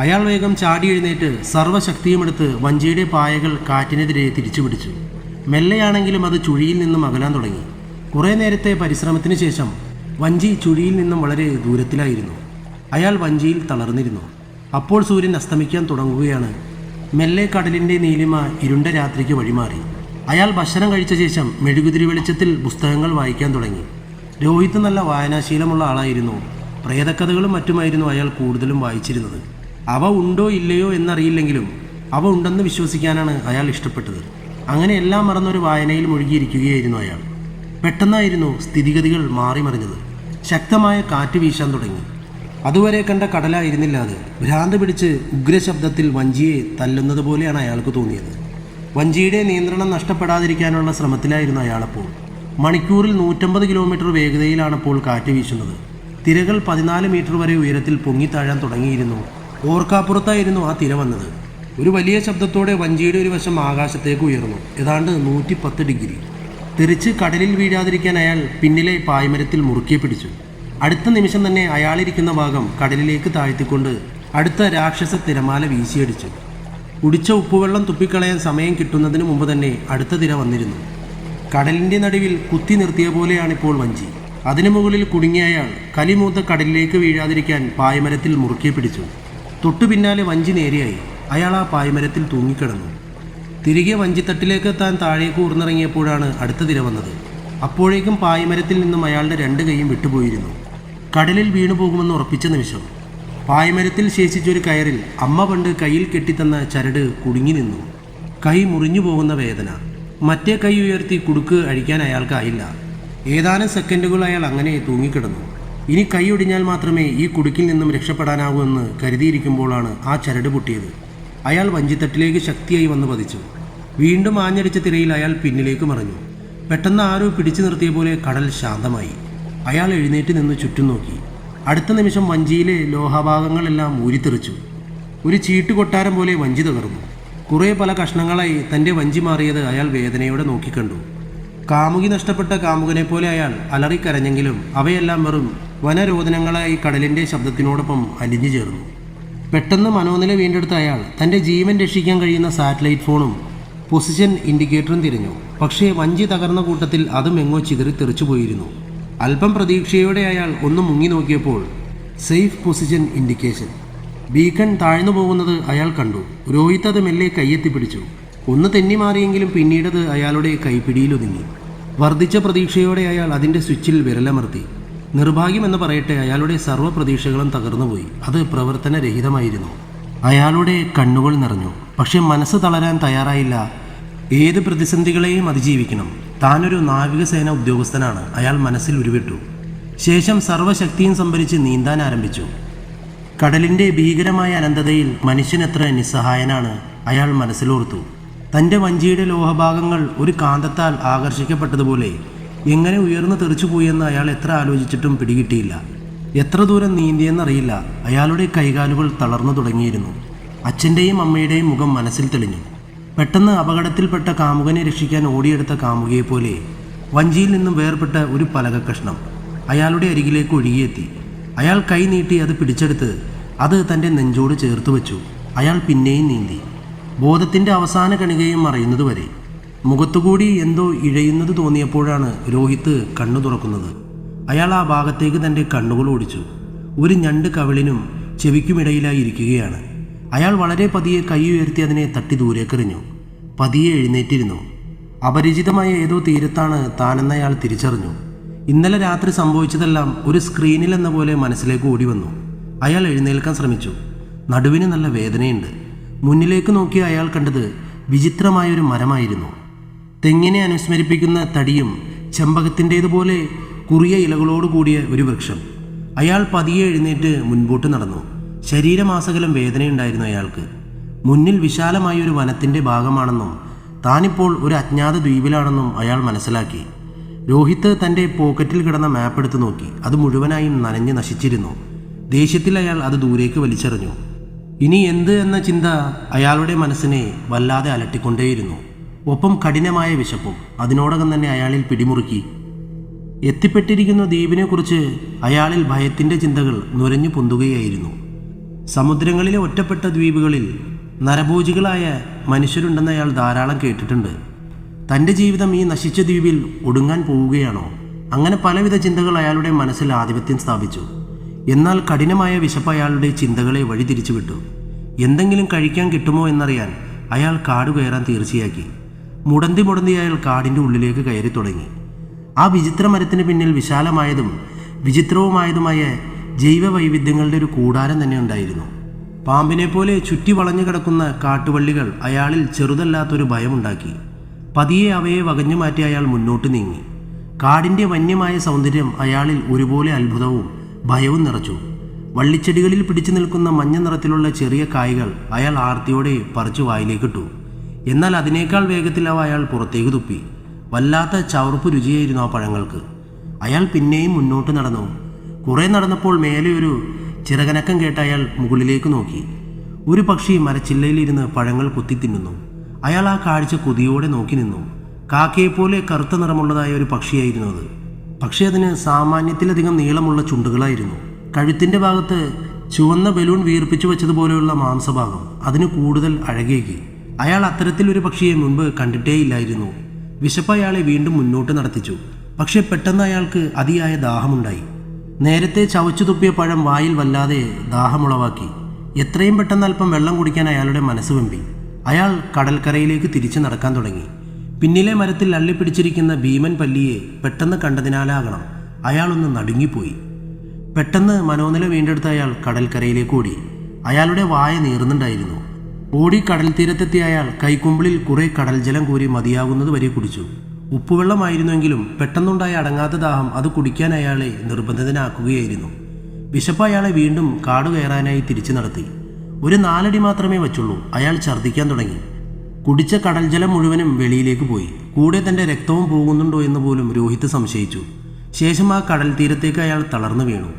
അയാൾ വേഗം ചാടി എഴുന്നേറ്റ് സർവ്വശക്തിയുമെടുത്ത് വഞ്ചിയുടെ പായകൾ കാറ്റിനെതിരെ തിരിച്ചു പിടിച്ചു. മെല്ലെയാണെങ്കിലും അത് ചുഴിയിൽ നിന്നും അകലാൻ തുടങ്ങി. കുറേ നേരത്തെ പരിശ്രമത്തിന് ശേഷം വഞ്ചി ചുഴിയിൽ നിന്നും വളരെ ദൂരത്തിലായിരുന്നു. അയാൾ വഞ്ചിയിൽ തളർന്നിരുന്നു. അപ്പോൾ സൂര്യൻ അസ്തമിക്കാൻ തുടങ്ങുകയാണ്. മെല്ലെ കടലിൻ്റെ നീലിമ ഇരുണ്ട രാത്രിക്ക് വഴിമാറി. അയാൾ ഭക്ഷണം കഴിച്ച ശേഷം മെഴുകുതിരി വെളിച്ചത്തിൽ പുസ്തകങ്ങൾ വായിക്കാൻ തുടങ്ങി. രോഹിത് നല്ല വായനാശീലമുള്ള ആളായിരുന്നു. പ്രേതക്കഥകളും മറ്റുമായിരുന്നു അയാൾ കൂടുതലും വായിച്ചിരുന്നത്. അവ ഉണ്ടോ ഇല്ലയോ എന്നറിയില്ലെങ്കിലും അവ ഉണ്ടെന്ന് വിശ്വസിക്കാനാണ് അയാൾ ഇഷ്ടപ്പെട്ടത്. അങ്ങനെ എല്ലാം മറന്നൊരു വായനയിൽ മുഴുകിയിരിക്കുകയായിരുന്നു അയാൾ. പെട്ടെന്നായിരുന്നു സ്ഥിതിഗതികൾ മാറിമറിഞ്ഞത്. ശക്തമായ കാറ്റ് വീശാൻ തുടങ്ങി. അതുവരെ കണ്ട കടലായിരുന്നില്ല അത്. ഭ്രാന്ത് പിടിച്ച് ഉഗ്രശബ്ദത്തിൽ വഞ്ചിയെ തല്ലുന്നത് പോലെയാണ് അയാൾക്ക് തോന്നിയത്. വഞ്ചിയുടെ നിയന്ത്രണം നഷ്ടപ്പെടാതിരിക്കാനുള്ള ശ്രമത്തിലായിരുന്നു അയാളപ്പോൾ. മണിക്കൂറിൽ 150 കിലോമീറ്റർ വേഗതയിലാണപ്പോൾ കാറ്റ് വീശുന്നത്. തിരകൾ 14 മീറ്റർ വരെ ഉയരത്തിൽ പൊങ്ങിത്താഴാൻ തുടങ്ങിയിരുന്നു. ഓർക്കാപ്പുറത്തായിരുന്നു ആ തിര വന്നത്. ഒരു വലിയ ശബ്ദത്തോടെ വഞ്ചിയുടെ ഒരു വശം ആകാശത്തേക്ക് ഉയർന്നു. ഏതാണ്ട് 110 ഡിഗ്രി. തെറിച്ച് കടലിൽ വീഴാതിരിക്കാൻ അയാൾ പിന്നിലെ പായ്മരത്തിൽ മുറുക്കി പിടിച്ചു. അടുത്ത നിമിഷം തന്നെ അയാളിരിക്കുന്ന ഭാഗം കടലിലേക്ക് താഴ്ത്തിക്കൊണ്ട് അടുത്ത രാക്ഷസ തിരമാല വീശിയടിച്ചു. കുടിച്ച ഉപ്പുവെള്ളം തുപ്പിക്കളയാൻ സമയം കിട്ടുന്നതിന് മുമ്പ് തന്നെ അടുത്ത തിര വന്നിരുന്നു. കടലിൻ്റെ നടുവിൽ കുത്തി നിർത്തിയ പോലെയാണിപ്പോൾ വഞ്ചി. അതിനു മുകളിൽ കുടുങ്ങിയ അയാൾ കലിമൂത്ത കടലിലേക്ക് വീഴാതിരിക്കാൻ പായ്മരത്തിൽ മുറുക്കി പിടിച്ചു. തൊട്ടു പിന്നാലെ വഞ്ചി നേരെയായി. അയാൾ ആ പായ്മരത്തിൽ തൂങ്ങിക്കിടന്നു. തിരികെ വഞ്ചിത്തട്ടിലേക്ക് താൻ താഴേക്ക് ഊർന്നിറങ്ങിയപ്പോഴാണ് അടുത്ത തിര വന്നത്. അപ്പോഴേക്കും പായ്മരത്തിൽ നിന്നും അയാളുടെ 2 കൈയും വിട്ടുപോയിരുന്നു. കടലിൽ വീണുപോകുമെന്ന് ഉറപ്പിച്ച നിമിഷം പായ്മരത്തിൽ ശേഷിച്ചൊരു കയറിൽ അമ്മ പണ്ട് കയ്യിൽ കെട്ടിത്തന്ന ചരട് കുടുങ്ങി നിന്നു. കൈ മുറിഞ്ഞു പോകുന്ന വേദന. മറ്റേ കൈ ഉയർത്തി കുടുക്ക് അഴിക്കാൻ അയാൾക്കായില്ല. ഏതാനും സെക്കൻഡുകൾ അയാൾ അങ്ങനെ തൂങ്ങിക്കിടന്നു. ഇനി കൈ ഒടിഞ്ഞാൽ മാത്രമേ ഈ കുടുക്കിൽ നിന്നും രക്ഷപ്പെടാനാവൂ എന്ന് കരുതിയിരിക്കുമ്പോഴാണ് ആ ചരട് പൊട്ടിയത്. അയാൾ വഞ്ചിത്തട്ടിലേക്ക് ശക്തിയായി വന്ന് പതിച്ചു. വീണ്ടും ആഞ്ഞടിച്ച തിരയിൽ അയാൾ പിന്നിലേക്ക് മറിഞ്ഞു. പെട്ടെന്ന് ആരോ പിടിച്ചു നിർത്തിയ പോലെ കടൽ ശാന്തമായി. അയാൾ എഴുന്നേറ്റ് നിന്ന് ചുറ്റും നോക്കി. അടുത്ത നിമിഷം വഞ്ചിയിലെ ലോഹഭാഗങ്ങളെല്ലാം ഊരിത്തെറിച്ചു. ഒരു ചീട്ടുകൊട്ടാരം പോലെ വഞ്ചി തകർന്നു. കുറേ പല കഷ്ണങ്ങളായി തൻ്റെ വഞ്ചി മാറിയത് അയാൾ വേദനയോടെ നോക്കിക്കണ്ടു. കാമുകി നഷ്ടപ്പെട്ട കാമുകനെ പോലെ അയാൾ അലറിക്കരഞ്ഞെങ്കിലും അവയെല്ലാം വെറും വനരോദനങ്ങളായി കടലിൻ്റെ ശബ്ദത്തിനോടൊപ്പം അലിഞ്ഞു ചേർന്നു. പെട്ടെന്ന് മനോനില വീണ്ടെടുത്ത അയാൾ തൻ്റെ ജീവൻ രക്ഷിക്കാൻ കഴിയുന്ന സാറ്റലൈറ്റ് ഫോണും പൊസിഷൻ ഇൻഡിക്കേറ്ററും തിരഞ്ഞു. പക്ഷേ വഞ്ചി തകർന്ന കൂട്ടത്തിൽ അതും എങ്ങോ ചിതറി തെറിച്ചു പോയിരുന്നു. അല്പം പ്രതീക്ഷയോടെ അയാൾ ഒന്ന് മുങ്ങി നോക്കിയപ്പോൾ സേഫ് പൊസിഷൻ ഇൻഡിക്കേഷൻ ബീക്കൺ താഴ്ന്നു പോകുന്നത് അയാൾ കണ്ടു. രോഹിത് അത് മെല്ലെ കയ്യെത്തിപ്പിടിച്ചു. ഒന്ന് തെന്നി മാറിയെങ്കിലും പിന്നീടത് അയാളുടെ കൈപ്പിടിയിലൊതുങ്ങി. വർദ്ധിച്ച പ്രതീക്ഷയോടെ അയാൾ അതിൻ്റെ സ്വിച്ചിൽ വിരലമർത്തി. നിർഭാഗ്യമെന്ന് പറയട്ടെ, അയാളുടെ സർവ്വ പ്രതീക്ഷകളും തകർന്നുപോയി. അത് പ്രവർത്തനരഹിതമായിരുന്നു. അയാളുടെ കണ്ണുകൾ നിറഞ്ഞു. പക്ഷെ മനസ്സ് തളരാൻ തയ്യാറായില്ല. ഏത് പ്രതിസന്ധികളെയും അതിജീവിക്കണം. താനൊരു നാവികസേന ഉദ്യോഗസ്ഥനാണ്, അയാൾ മനസ്സിൽ ഉരുവിട്ടു. ശേഷം സർവ്വശക്തിയും സംഭരിച്ച് നീന്താൻ ആരംഭിച്ചു. കടലിൻ്റെ ഭീകരമായ അനന്തതയിൽ മനുഷ്യനെത്ര നിസ്സഹായനാണ് അയാൾ മനസ്സിലോർത്തു. തൻ്റെ വഞ്ചിയുടെ ലോഹഭാഗങ്ങൾ ഒരു കാന്തത്താൽ ആകർഷിക്കപ്പെട്ടതുപോലെ എങ്ങനെ ഉയർന്നു തെറിച്ചുപോയെന്ന് അയാൾ എത്ര ആലോചിച്ചിട്ടും പിടികിട്ടിയില്ല. എത്ര ദൂരം നീന്തിയെന്നറിയില്ല. അയാളുടെ കൈകാലുകൾ തളർന്നു തുടങ്ങിയിരുന്നു. അച്ഛൻ്റെയും അമ്മയുടെയും മുഖം മനസ്സിൽ തെളിഞ്ഞു. പെട്ടെന്ന് അപകടത്തിൽപ്പെട്ട കാമുകനെ രക്ഷിക്കാൻ ഓടിയെടുത്ത കാമുകയെപ്പോലെ വഞ്ചിയിൽ നിന്നും വേർപെട്ട ഒരു പലകക്കഷ്ണം അയാളുടെ അരികിലേക്ക് ഒഴുകിയെത്തി. അയാൾ കൈ നീട്ടി അത് പിടിച്ചെടുത്ത് അത് തൻ്റെ നെഞ്ചോട് ചേർത്ത് വെച്ചു. അയാൾ പിന്നെയും നീന്തി, ബോധത്തിൻ്റെ അവസാന കണികയും മറയുന്നതുവരെ. മുഖത്തുകൂടി എന്തോ ഇഴയുന്നത് തോന്നിയപ്പോഴാണ് രോഹിത് കണ്ണു തുറക്കുന്നത്. അയാൾ ആ ഭാഗത്തേക്ക് തൻ്റെ കണ്ണുകൾ ഓടിച്ചു. ഒരു ഞണ്ട് കവിളിനും ചെവിക്കുമിടയിലായി ഇരിക്കുകയാണ്. അയാൾ വളരെ പതിയെ കൈ ഉയർത്തി അതിനെ തട്ടി ദൂരേക്കെറിഞ്ഞു. പതിയെ എഴുന്നേറ്റിരുന്നു. അപരിചിതമായ ഏതോ തീരത്താണ് താനെന്നയാൾ തിരിച്ചറിഞ്ഞു. ഇന്നലെ രാത്രി സംഭവിച്ചതെല്ലാം ഒരു സ്ക്രീനിൽ എന്ന പോലെ മനസ്സിലേക്ക് ഓടി വന്നു. അയാൾ എഴുന്നേൽക്കാൻ ശ്രമിച്ചു. നടുവിന് നല്ല വേദനയുണ്ട്. മുന്നിലേക്ക് നോക്കി അയാൾ കണ്ടത് വിചിത്രമായൊരു മരമായിരുന്നു. തെങ്ങിനെ അനുസ്മരിപ്പിക്കുന്ന തടിയും ചെമ്പകത്തിൻ്റേതുപോലെ കുറിയ ഇലകളോട് കൂടിയ ഒരു വൃക്ഷം. അയാൾ പതിയെ എഴുന്നേറ്റ് മുൻപോട്ട് നടന്നു. ശരീരമാസകലം വേദനയുണ്ടായിരുന്നു അയാൾക്ക്. മുന്നിൽ വിശാലമായൊരു വനത്തിൻ്റെ ഭാഗമാണെന്നും താനിപ്പോൾ ഒരു അജ്ഞാത ദ്വീപിലാണെന്നും അയാൾ മനസ്സിലാക്കി. രോഹിത് തൻ്റെ പോക്കറ്റിൽ കിടന്ന മാപ്പ് എടുത്ത് നോക്കി. അത് മുഴുവനായും നനഞ്ഞ് നശിച്ചിരുന്നു. ദേഷ്യത്തിൽ അയാൾ അത് ദൂരേക്ക് വലിച്ചെറിഞ്ഞു. ഇനി എന്ത് എന്ന ചിന്ത അയാളുടെ മനസ്സിനെ വല്ലാതെ അലട്ടിക്കൊണ്ടേയിരുന്നു. ഒപ്പം കഠിനമായ വിശപ്പും അതിനോടകം തന്നെ അയാളിൽ പിടിമുറുക്കി. എത്തിപ്പെട്ടിരിക്കുന്ന ദ്വീപിനെക്കുറിച്ച് അയാളിൽ ഭയത്തിൻ്റെ ചിന്തകൾ നുരഞ്ഞു പൊന്തുകയായിരുന്നു. സമുദ്രങ്ങളിലെ ഒറ്റപ്പെട്ട ദ്വീപുകളിൽ നരഭോജികളായ മനുഷ്യരുണ്ടെന്ന് അയാൾ ധാരാളം കേട്ടിട്ടുണ്ട്. തൻ്റെ ജീവിതം ഈ നശിച്ച ദ്വീപിൽ ഒടുങ്ങാൻ പോവുകയാണോ? അങ്ങനെ പലവിധ ചിന്തകൾ അയാളുടെ മനസ്സിൽ ആധിപത്യം സ്ഥാപിച്ചു. എന്നാൽ കഠിനമായ വിശപ്പ് അയാളുടെ ചിന്തകളെ വഴിതിരിച്ചു വിട്ടു. എന്തെങ്കിലും കഴിക്കാൻ കിട്ടുമോ എന്നറിയാൻ അയാൾ കാട് കയറാൻ തീർച്ചയാക്കി. മുടന്തി അയാൾ കാടിൻ്റെ ഉള്ളിലേക്ക് കയറി തുടങ്ങി. ആ വിചിത്ര മരത്തിന് പിന്നിൽ വിശാലമായതും വിചിത്രവുമായതുമായ ജൈവ വൈവിധ്യങ്ങളുടെ ഒരു കൂടാരം തന്നെ ഉണ്ടായിരുന്നു. പാമ്പിനെ പോലെ ചുറ്റി വളഞ്ഞു കിടക്കുന്ന കാട്ടുവള്ളികൾ അയാളിൽ ചെറുതല്ലാത്തൊരു ഭയമുണ്ടാക്കി. പതിയെ അവയെ വകഞ്ഞു മാറ്റി അയാൾ മുന്നോട്ട് നീങ്ങി. കാടിൻ്റെ വന്യമായ സൗന്ദര്യം അയാളിൽ ഒരുപോലെ അത്ഭുതവും ഭയവും നിറച്ചു. വള്ളിച്ചെടികളിൽ പിടിച്ചു നിൽക്കുന്ന മഞ്ഞ നിറത്തിലുള്ള ചെറിയ കായ്കൾ അയാൾ ആർത്തിയോടെ പറിച്ചു വായിലേക്കിട്ടു. എന്നാൽ അതിനേക്കാൾ വേഗത്തിൽ അവ അയാൾ പുറത്തേക്ക് തുപ്പി. വല്ലാത്ത ചവർപ്പ് രുചിയായിരുന്നു ആ പഴങ്ങൾക്ക്. അയാൾ പിന്നെയും മുന്നോട്ട് നടന്നു. കുറേ നടന്നപ്പോൾ മേലെ ഒരു ചിറകനക്കം കേട്ട് അയാൾ മുകളിലേക്ക് നോക്കി. ഒരു പക്ഷി മരച്ചില്ലയിലിരുന്ന് പഴങ്ങൾ കുത്തി തിന്നുന്നു. അയാൾ ആ കാഴ്ച കൊതിയോടെ നോക്കി നിന്നു. കാക്കയെപ്പോലെ കറുത്ത നിറമുള്ളതായ ഒരു പക്ഷിയായിരുന്നു അത്. പക്ഷേ അതിന് സാമാന്യത്തിലധികം നീളമുള്ള ചുണ്ടുകളായിരുന്നു. കഴുത്തിൻ്റെ ഭാഗത്ത് ചുവന്ന ബലൂൺ വീർപ്പിച്ചു വെച്ചതുപോലെയുള്ള മാംസഭാഗം അതിന് കൂടുതൽ അഴകേകി. അയാൾ അത്തരത്തിലൊരു പക്ഷിയെ മുൻപ് കണ്ടിട്ടേയില്ലായിരുന്നു. വിശപ്പ് അയാളെ വീണ്ടും മുന്നോട്ട് നടത്തിച്ചു. പക്ഷേ പെട്ടെന്ന് അയാൾക്ക് അതിയായ ദാഹമുണ്ടായി. നേരത്തെ ചവച്ചു തുപ്പിയ പഴം വായിൽ വല്ലാതെ ദാഹമുളവാക്കി. എത്രയും പെട്ടെന്ന് അല്പം വെള്ളം കുടിക്കാൻ അയാളുടെ മനസ്സ് വെമ്പി. അയാൾ കടൽക്കരയിലേക്ക് തിരിച്ചു നടക്കാൻ തുടങ്ങി. പിന്നിലെ മരത്തിൽ അള്ളിപ്പിടിച്ചിരിക്കുന്ന ഭീമൻ പല്ലിയെ പെട്ടെന്ന് കണ്ടതിനാലാകണം അയാളൊന്ന് നടുങ്ങിപ്പോയി. പെട്ടെന്ന് മനോനില വീണ്ടെടുത്ത അയാൾ കടൽക്കരയിലേക്ക് ഓടി. അയാളുടെ വായ നീറുന്നുണ്ടായിരുന്നു. ഓടി കടൽ തീരത്തെത്തിയ അയാൾ കൈക്കുമ്പിളിൽ കുറെ കടൽ ജലം കോരി മതിയാകുന്നത് വരെ കുടിച്ചു. ഉപ്പുവെള്ളമായിരുന്നുവെങ്കിലും പെട്ടെന്നുണ്ടായ അടങ്ങാത്ത ദാഹം അത് കുടിക്കാൻ അയാളെ നിർബന്ധിതനാക്കുകയായിരുന്നു. വിശപ്പ് അയാളെ വീണ്ടും കാട് കയറാനായി തിരിച്ചു നടത്തി. ഒരു 4 അടി മാത്രമേ വച്ചുള്ളൂ. അയാൾ ഛർദ്ദിക്കാൻ തുടങ്ങി. കുടിച്ച കടൽ ജലം മുഴുവനും വെളിയിലേക്ക് പോയി. കൂടെ തൻ്റെ രക്തവും പോകുന്നുണ്ടോ എന്ന് പോലും രോഹിത് സംശയിച്ചു. ശേഷം ആ കടൽ തീരത്തേക്ക് അയാൾ തളർന്നു വീണു.